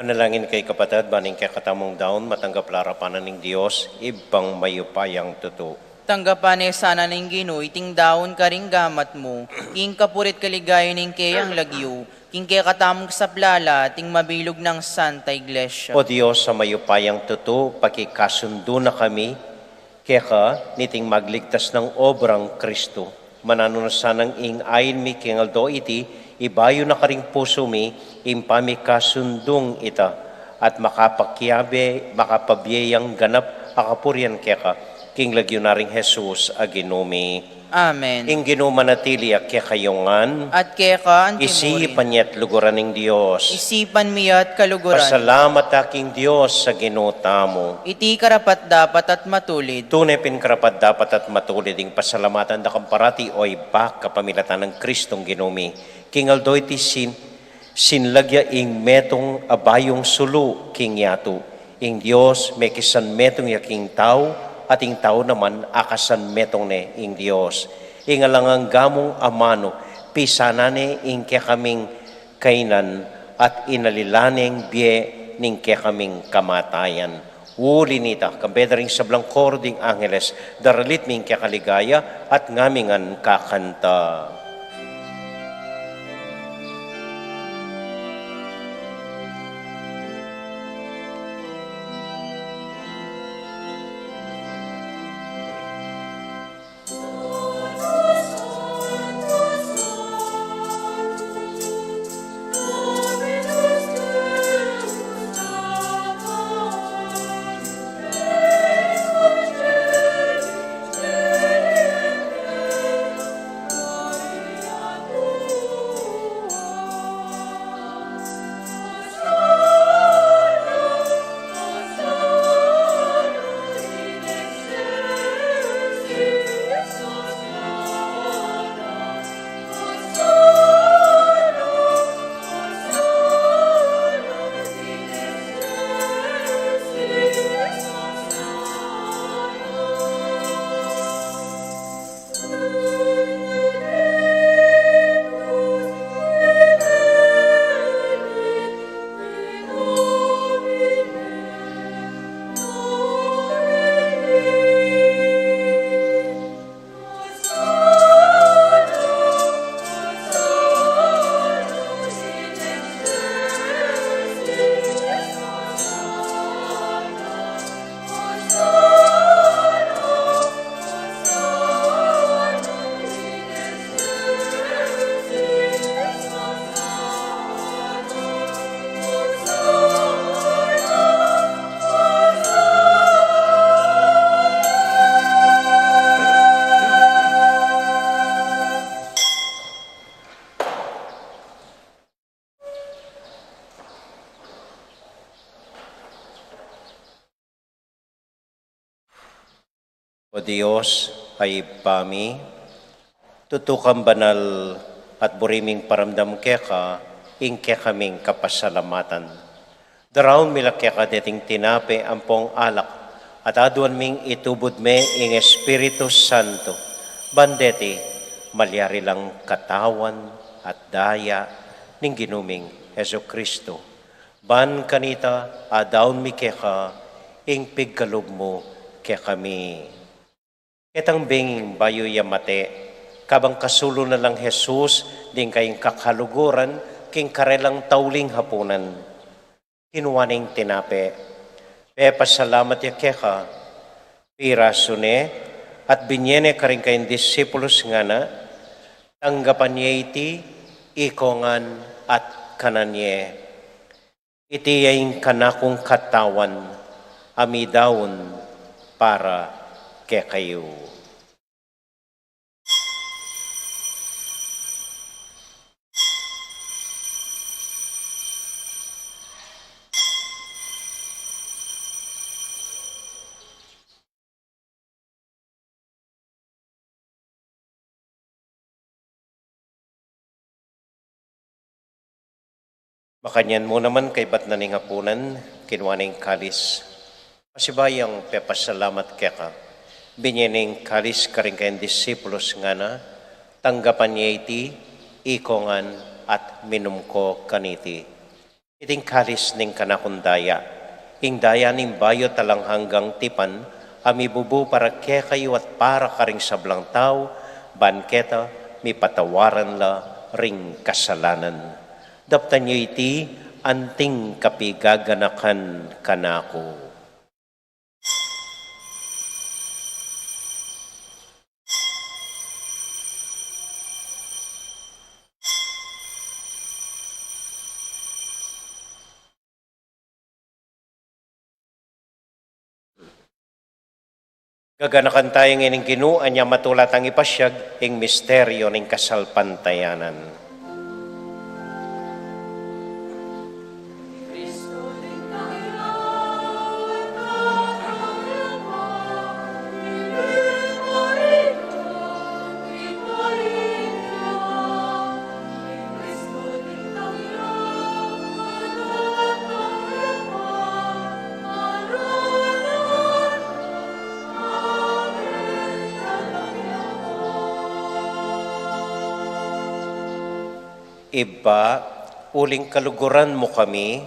Manalangin kay kapatid, baning kay katamong daon, matanggap larapanan ng Diyos, ibang mayupayang tuto. Tanggapan sana ning Ginoo, iting daon ka ring gamat mo, king kapurit kaligayo ning kayang lagyo, king kaya katamong saplala, ting mabilog ng Santa Iglesia. O Diyos, sa mayupayang tuto, pakikasundo na kami, kaya ka niting magligtas ng obrang Kristo. Manano na sanang ing ayin mi kingaldo iti, ibayo na karing puso mi, impami kasundong ita, at makapabiyayang ganap akapurian kaya ka, king lagyo na ring Jesus aginumi. Amen. Ing ginumanatili kaya kayongan, At kaya ka, isipan niya't luguran ng Diyos. isipan miya't kaluguran. Pasalamat aking Diyos sa ginuta mo. Iti karapat dapat at matulid. Tunay pinkarapat dapat at matulid ing pasalamatan da kamparati o iba kapamilatan ng Kristong ginumi. Kingaldo iti sinlagya ing metong abayong sulu king yato. Ing Diyos may kisan metong yaking tao at ing tao naman akasan metong ne ing Diyos. Ing alangang gamong amano pisanane ing kaya kaming kainan at inalilaneng biye ning kaya kaming kamatayan. Uli nita, kambedering sablang koro ding angeles, daralit ming kaya kaligaya at ngamingan kakanta. O Diyos ay pami, tutukang banal at buriming paramdam keka, ing kaming kapasalamatan. Daraon mila keka deting tinape ampong alak, at aduan ming itubod me ing Espiritu Santo. Bandeti, malyari lang katawan at daya ning ginuming Heso Kristo. Ban kanita, adaon mi keka, ing pigkalog mo keka kami. Itang binging bayo yamate, kabang kasulo na lang Jesus, din kayong kakaluguran, king karelang tauling hapunan. Kinuwaning tinape, pasalamat ya keka, pirasune, at binyene ka rin kayong disipulos nga na, tanggapan niya iti, ikongan at kananye. Iti yaing kanakong katawan, amidawon para kaya kayo. Makanyan mo naman kay ba't naning hapunan, kinuwaning kalis. Pasibayang pepasalamat kaya ka. Binyening kalis ka rin kayong disipulos nga na, tanggapan niya iti, ikongan at minum ko kaniti. Iting kalis ning kanakundaya, ing daya ning bayo talang hanggang tipan, amibubu para ke kayo at para karing sablang tao, banketa, mi patawaran la ring kasalanan. Daptan niyo iti, anting kapigaganakan kanako. Gaganakan tayo ngayon Ginoo, anya matulat ang ipasyag, ing misteryo ng kasalpantayanan. Iba, uling kaluguran mo kami,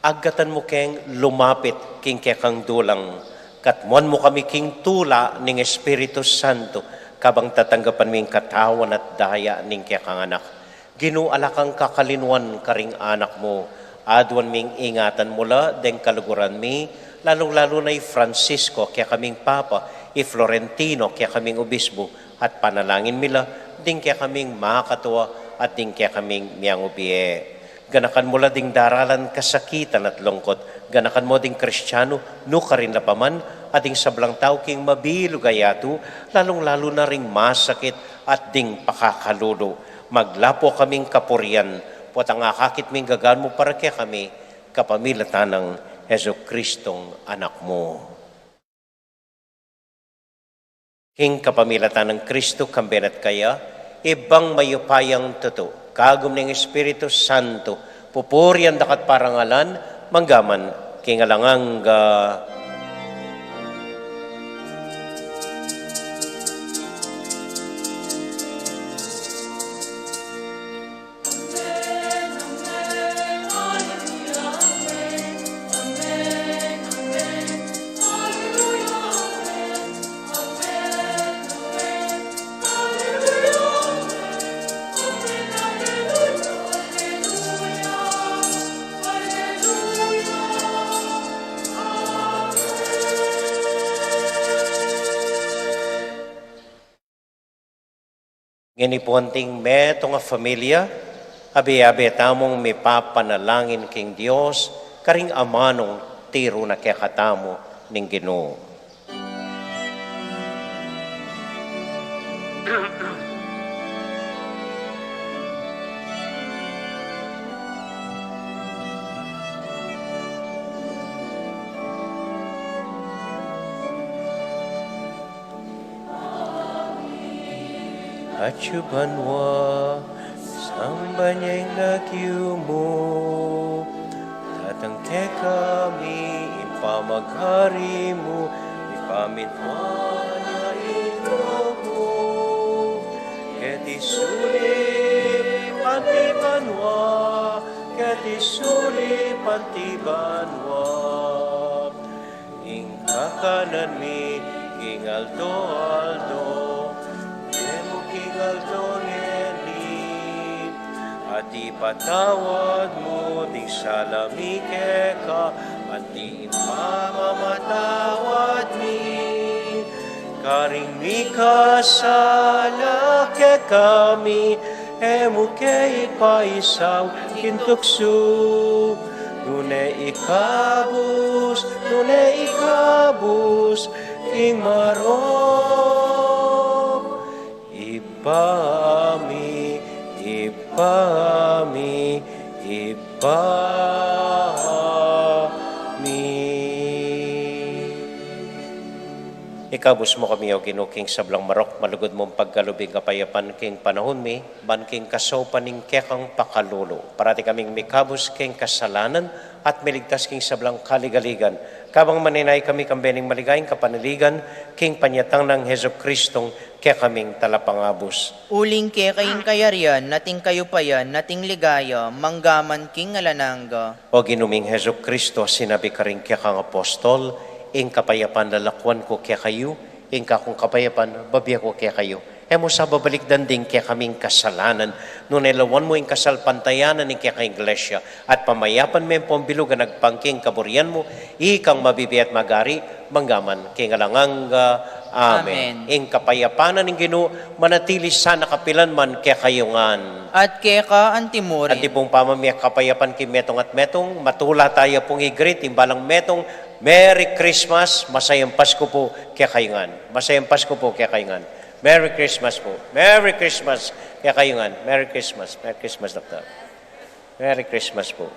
agatan mo keng lumapit king kekang dulang, katmuan mo kami king tula ning Espiritu Santo, kabang tatanggapan ming katawan at daya ning kekang anak. Ginuala kang kakalinuan karing anak mo, adwan ming ingatan mula deng kaluguran mi, lalong-lalo na Francisco, kaya kaming Papa, Florentino, kaya kaming Obispo, at panalangin mila, ding kaya kaming makakatuwa, at ding kaya kaming miyang ubiye. Ganakan mo la ding daralan kasakitan at lungkot. Ganakan mo ding Kristiyano, no ka rin lapaman, at ding sablang tao king mabilo gayatu, lalong-lalo na ring masakit at ding pakakalulo. Maglapo kaming kapurian, pot ang akakit ming gagaan mo para kaya kami, kapamilatan ng Heso Kristong anak mo. King kapamilatan ng Kristo, kambenat kaya, ibang mayupayang tuto, kagum ng Espiritu Santo, pupurian dakat parangalan, manggaman, kingalangang nginipunting meto nga familia, abi-abi tamong may papanalangin king Dios, karing amanong tiro na kekatamo ning Ginoo. Achubanwa, sambanyang nagyumo, tatangke kami, impamaghari mo, ipaminwanya inogo, ketisuli pantibanwa, ketisuli pantibanwa, ing kakanan mi, ing aldo, at ipatawad mo di salamike ka at di ipamamatawad mi karing mi kasala ke kami emu ke ipaisaw kintukso nune ikabus king marong ipami Ikabus mo kami o ginuking sablang marok, malugod mong paggalubing kapayapan king panahon mi, ban king kasopan ning kekang pakalulo. Parati kaming mikabus king kasalanan at miligtas king sablang kaligaligan. Kabang maninay kami kambening maligayang kapanaligan, king panyatang ng Heso Kristong kaya kaming talapangabos. Uling ke kaying kayarian, nating kayo pa yan, nating ligaya, manggaman king alananga. O ginuming Heso Kristo, sinabi ka rin kaya kang apostol, ing kapayapan lalakwan ko kaya kayo, ing kakong kapayapan, babiya ko kaya kayo. Emo sa babalik danding kaya kaming kasalanan, nung nelawan mo ing kasalpantayanan ng kaya kang iglesia, at pamayapan mo yung pambilugan nagpangking kaburian mo, ikang mabibiyat magari, manggaman, king alanganga, amen. Amen. Ing kapayapanan ng Ginoo, manatili sana kapilan man kaya kayungan. At keka antimurin. At di pong pamamiyak kapayapan kay metong at metong, matula tayo pong i-greet, imbalang metong, Merry Christmas, masayang Pasko po kaya kayungan. Masayang Pasko po kaya kayungan. Merry Christmas po. Merry Christmas kaya kayungan. Merry Christmas. Merry Christmas, Doctor. Merry Christmas po.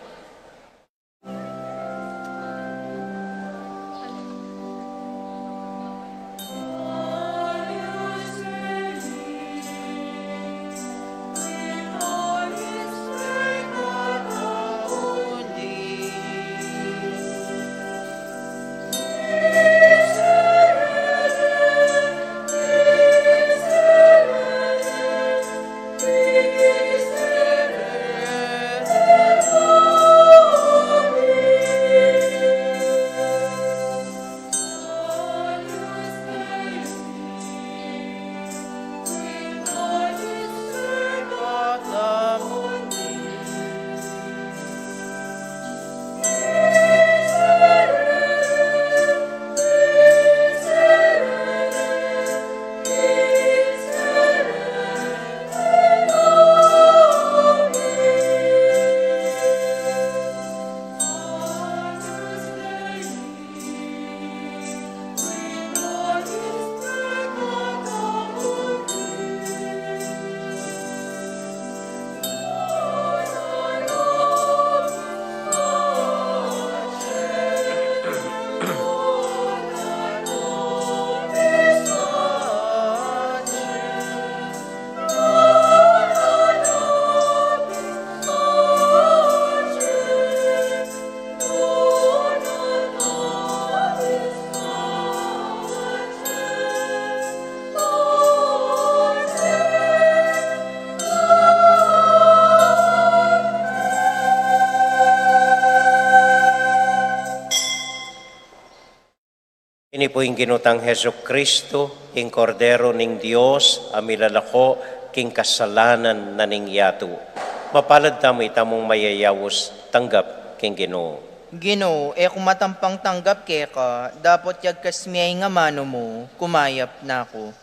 Ini po yung ginutang Heso Kristo, ing kordero ning Dios, amilalako, king kasalanan na ning yato. Mapalad tamo itamong mayayawos, tanggap king Ginoo. Ginoo, kung matampang tanggap keka, dapat yag kasmiyay nga mano mo, kumayap na ako.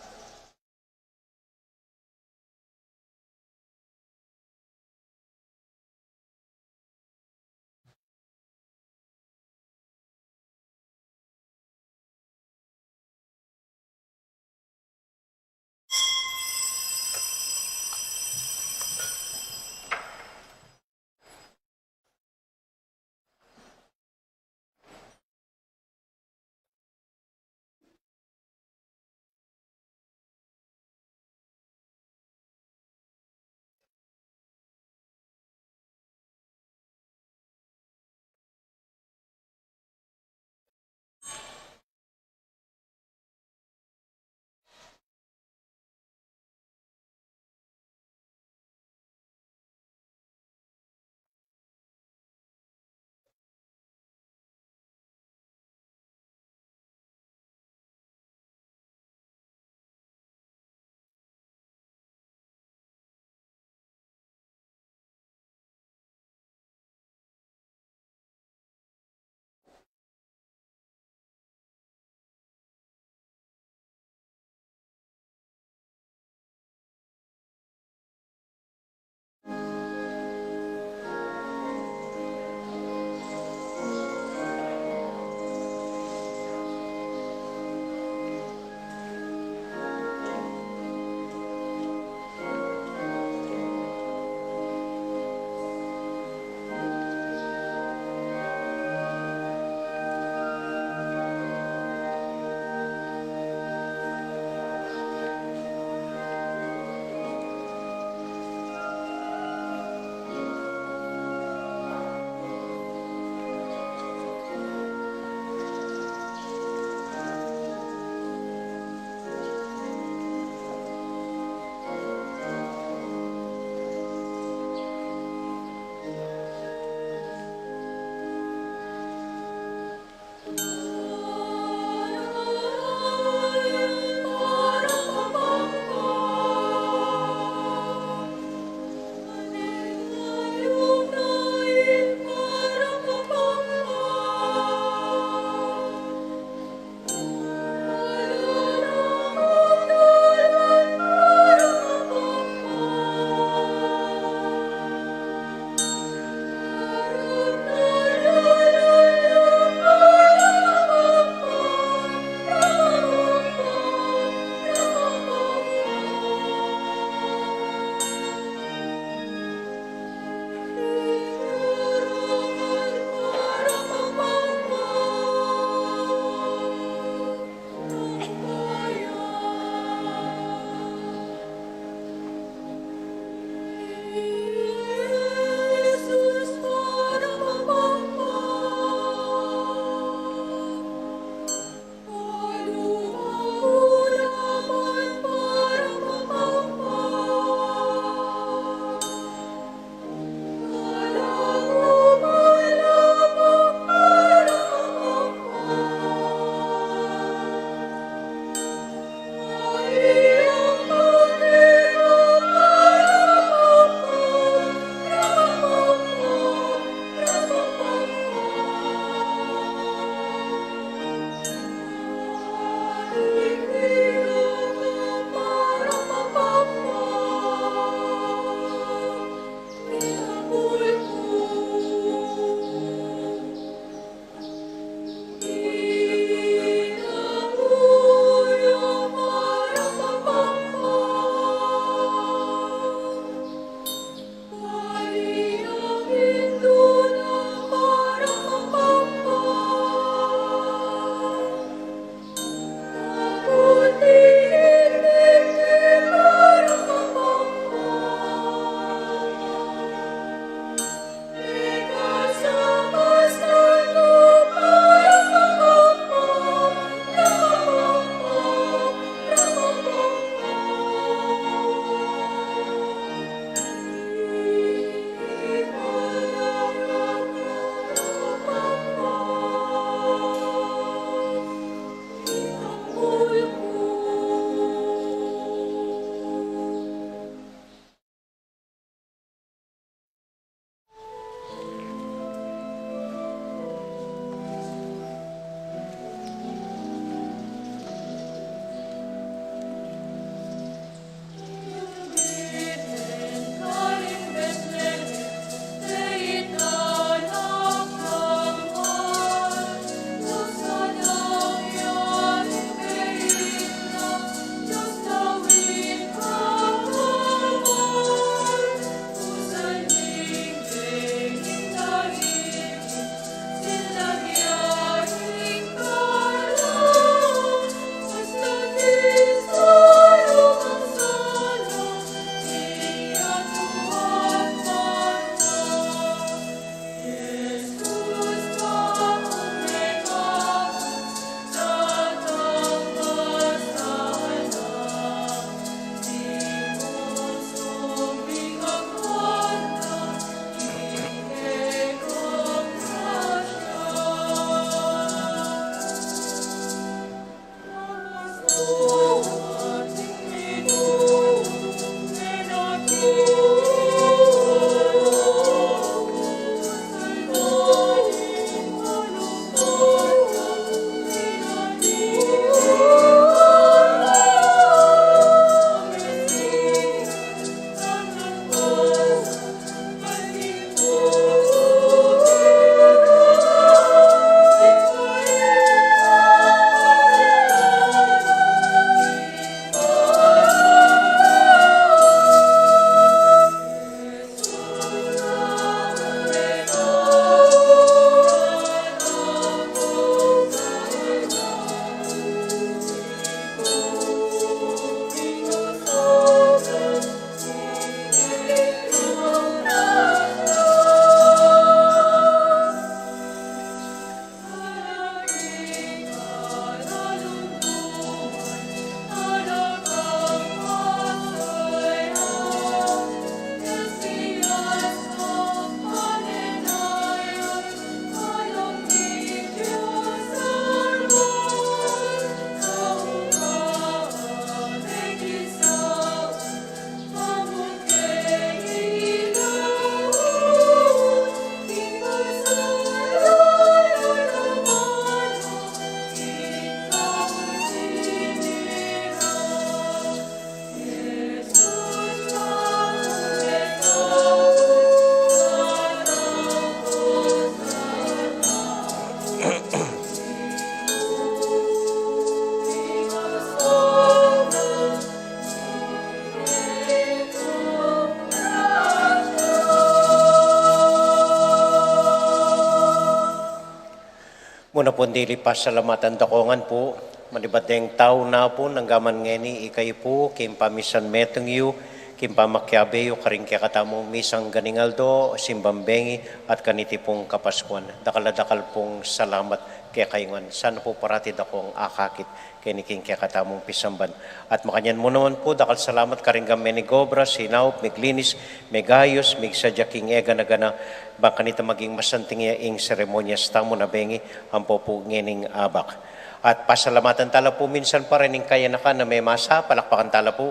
Muna po dili pa salamatan dakongan po. Manibateng tao na po nanggaman ngeni ikay po kim pamisan metong yu kim pamakyabeyo karing kaya katamong misang ganingaldo simbambengi at kaniti pong kapaskuan. Dakal pong salamat kaya kayungan. Sana po parati dakong akakit kiniking kaya katamong pisamban. At makanyan mo naman po dakal salamat karing gamen ni Gobra, Sinaup, Miglinis, Megayos, Migsadya king ega na gana baka nita maging masanting ing seremonyas tamo na bengi ang po ngening abak. At pasalamatan tala po minsan pa rin yung kaya na ka na may masa, palakpakan tala po.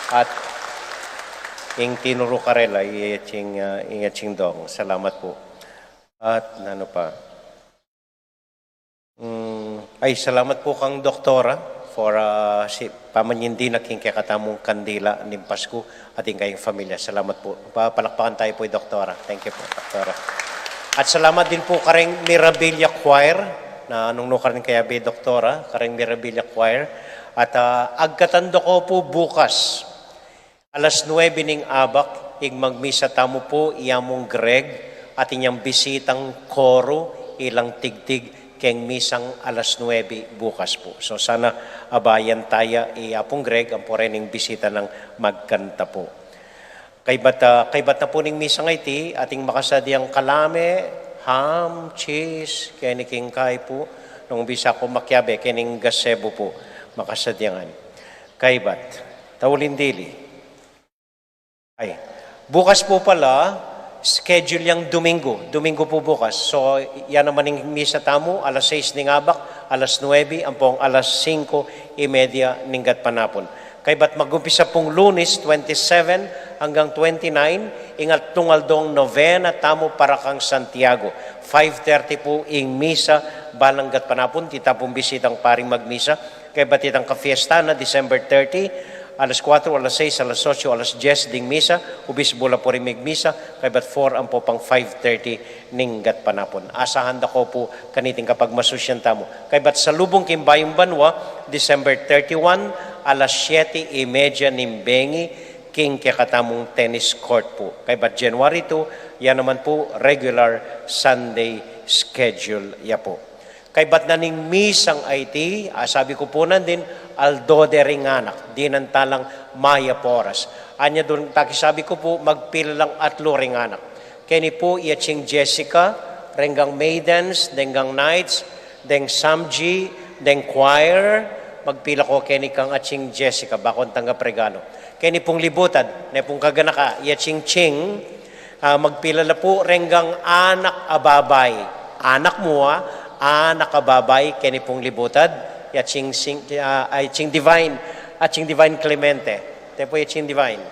At ing tinuro karela, ingatsing dong. Salamat po. At ano pa? Salamat po kang doktora for pamanyindi na king katamong kandila ng Pasko at kayong familia. Salamat po. Palakpakan tayo po, doktora. Thank you po, doktora. At salamat din po karing Mirabilia Choir na anong karing kaya be doktora, karing Mirabilia Choir. At agkatando ko po bukas, alas 9 ning abak, ig magmisa tamo po iyamong Greg at inyang bisitang koro, ilang tigtig, keng misang alas 9 bukas po. So sana abayan tayo iyapong Greg, ang po rin bisita ng magkanta po. Kaybat na po ning misang iti, ating makasadyang kalame, ham, cheese, keniking kay po, nung bisa ko makyabe, kening gasebo po, makasadyangan. Kaybat, taulindili. Bukas po pala, schedule yung Domingo po bukas. So, yan naman yung misa tamo, alas 6 ning abak, alas 9, ang pong alas 5:30 ninggat panapon. Kaybat magumpisa pong Lunes, 27 hanggang 29, ingat tungaldong novena tamo para kang Santiago. 5:30 po ing misa, balanggat panapon, tita pong bisitang paring magmisa. Kaybat itang ka-fiesta na December 30, alas 4, alas 6, alas 8, alas 10 ding misa, ubis bula po rin misa, kaybat 4 ang po pang 5:30 ninggat panapon. Asahan da ko po kaniting kapag masusyan tamo. Kaybat sa lubong kimbayong banwa, December 31, alas 7:30 nimbengi, king kakatamong tennis court po. Kaybat January 2, yan naman po regular Sunday schedule ya po. Kaybat na ning misang IT, sabi ko po nandin, Aldo de Ringanak, di nantalang Maya Poras. Anya doon, sabi ko po, magpila lang atlo Ringanak. Kani po, Iaching Jessica, Renggang Maidens, Denggang Knights, Deng Samji, Deng Choir, magpila ko kani kang Aching Jessica, bakon tanggap regalo. Kani pong libutad, na pong kaganaka, Iaching Ching, magpila na po, Renggang Anak Ababay. Anak mo anak ababay, kani pong libutad, Ching Divine, Ching Divine Clemente. Ito po Ching Divine.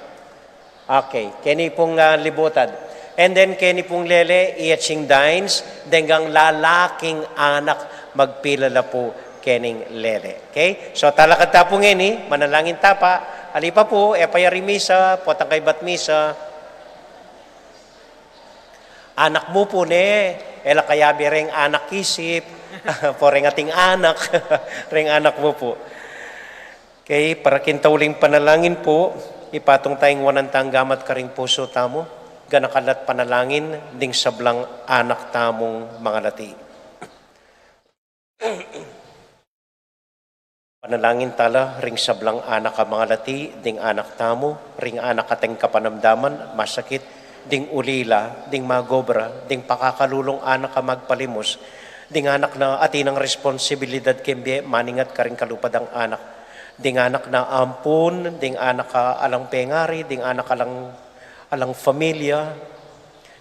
Okay, kani pong libutad. And then kani pong lele, Ching Dines, denggang lalaking anak, magpilala po kening lele. Okay? So talakad tapong ini, manalangin tapa, alipa po, payari misa, potang kay bat misa. Anak mo po ela kaya bireng anak isip, po ring ating anak, ring anak mo po. Okay, para kintauling panalangin po, ipatong tayong wanantang gamat karing puso tamo, ganakalat panalangin, ding sablang anak tamong mga lati. Panalangin tala, ring sablang anak ka mga lati, ding anak tamo, ring anak kateng kapanamdaman, masakit, ding ulila, ding magobra, ding pakakalulong anak ka magpalimos, ding anak na atinang responsibilidad kembe, maningat ka rin kalupad ang anak, ding anak na ampun, ding anak ka alang pengari, ding anak alang familia,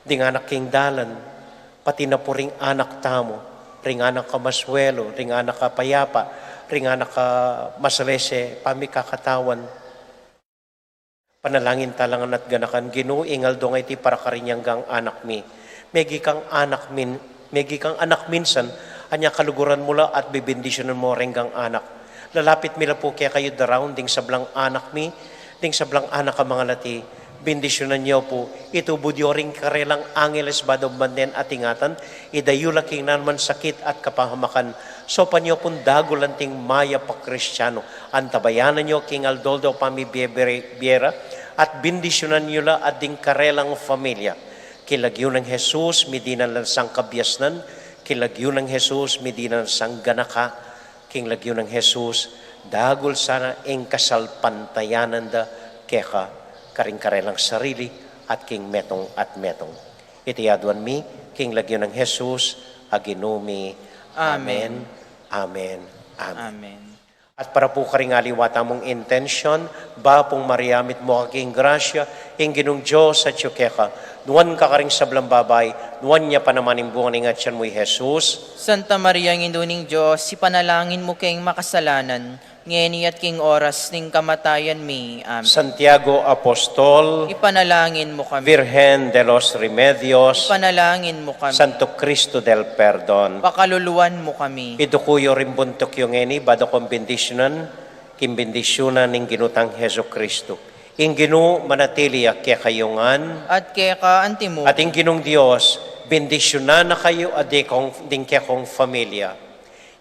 ding anak king dalan, pati na po ring anak tamo, ring anak ka maswelo, ring anak ka payapa, ring anak ka masalese, pamikakatawan. Panalangin talangan at ganakan, Ginoo ingal dong iti para karinyanggang anak mi. Megi kang anak minsan, anya kaluguran mula at bibindisyonan mo renggang anak. Lalapit mila po kaya kayo darown, ding sablang anak mi, ding sablang anak ka mga lati, bindisyonan niyo po, ito budyoring karelang angeles badong banden at ingatan, idayulaking naman sakit at kapahamakan, so panyo pong dagulanting maya pa kristyano, antabayanan niyo king Aldoldo Pamibiera, at bindisyonan niyo la at ding karelang familia. Kilagyo ng Jesus, midinan lang sang kabyasnan, Kinlagyo ng Jesus, medina sanggana ka, kinlagyo ng Jesus, dagol sana ing kasalpantayanan da keka karing-karelang sarili at king metong at metong. Iti aduan mi, kinlagyo ng Jesus, aginumi. Amen. Amen. Amen. Amen. At para po karing aliwata mong intention, ba pong mariamit mo kaking grasya, ing ginong Diyos at yukeka, nuwan ka karing sablang babay, nuwan niya pa naman yung bunga nga tiyan mo'y Jesus. Santa Maria, ng Induning Diyos, si panalangin mo kayong makasalanan, ngeni at king oras ning kamatayan mi. Amen. Santiago Apostol, Ipanalangin mo kami. Virgen de los Remedios, Ipanalangin mo kami. Santo Cristo del Perdon. Pakaluluan mo kami. Idukuyo rin buntok yung eni, bado kong bendisyonan, kimbendisyonan ng ginutang Heso Kristo. Ing ginu manatili kaya kayungan, At keka antimo. at ing ginong Diyos, bendisyonan na kayo at ding kaya kong familia.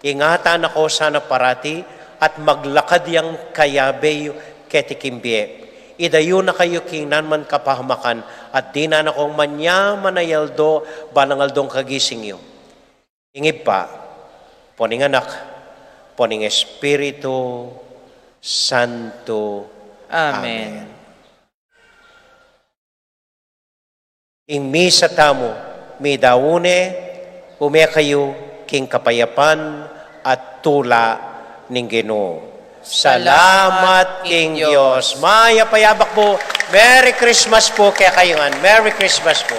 Ingatan ako sana parati, at maglakad yang kayabe ketikimbie. Idayo na kayo kingnan man kapahamakan at di na akong manyaman na yaldo banangaldong kagising yo. Ingib pa, poning anak, poning Espiritu Santo. Amen. Ing misa tamo, mi daune, umya kayo king kapayapan at tula ning Ginoo. Salamat King Diyos. Maya payabak po. Merry Christmas po kaya kayungan. Merry Christmas po.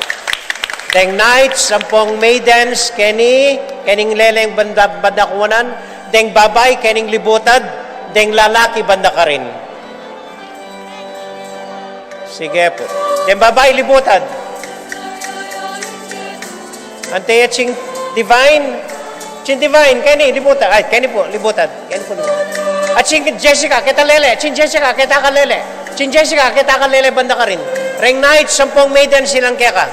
Deng nights, sampong maidens, kening leleng bandakuanan, deng babay, kening libutad, deng lalaki banda ka rin. Sige po. Deng babay, libutad. Anteyaching divine, Chin Divine, Kenny, libutan. Ay, Kenny po, libutan. Kenny po, libutan. At Chin Jessica, kita lele. Chin Jessica, kita ka lele. Chin Jessica, kita ka lele, banda ka rin. Ring night, sampung maiden silang kaya ka.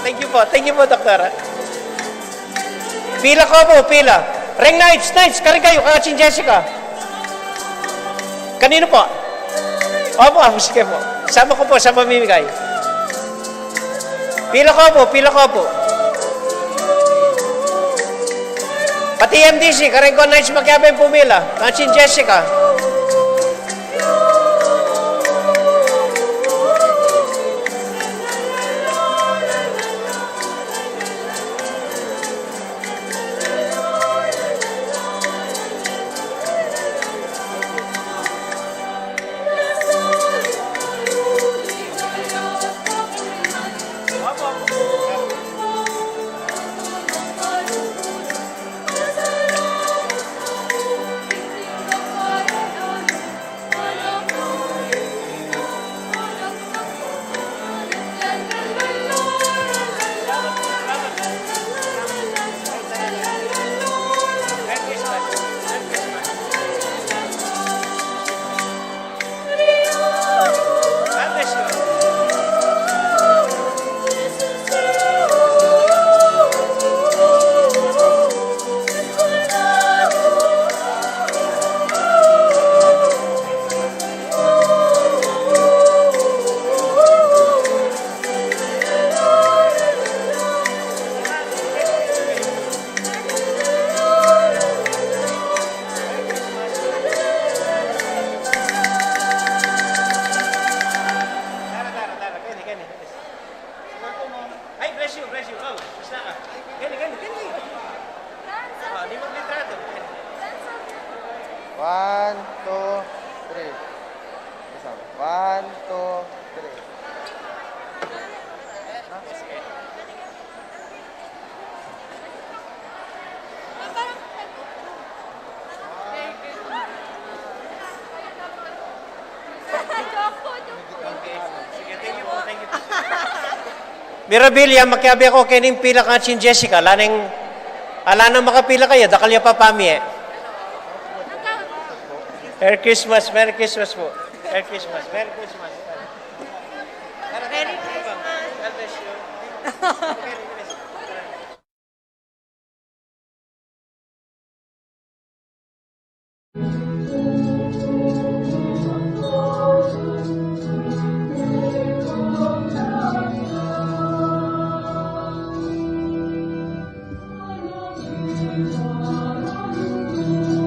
Thank you po, doktora. Pila ko po, pila. Ring nights, kari kayo, kaka Chin Jessica. Kanino po? Opo, sige po. Sama ko po, sa mamimigay. Pila ko po. Pati MDC, kareng ko nights magkabay pumila. Nansin Jessica. One, two, three. Isa. One, two, three. Mirabilia, makiabi ako kening pila ka Chin Jessica. Alanang makapila kayo, dakalya pa pami eh. Merry Christmas po. Merry Christmas. Merry Christmas. Merry Christmas. God bless you.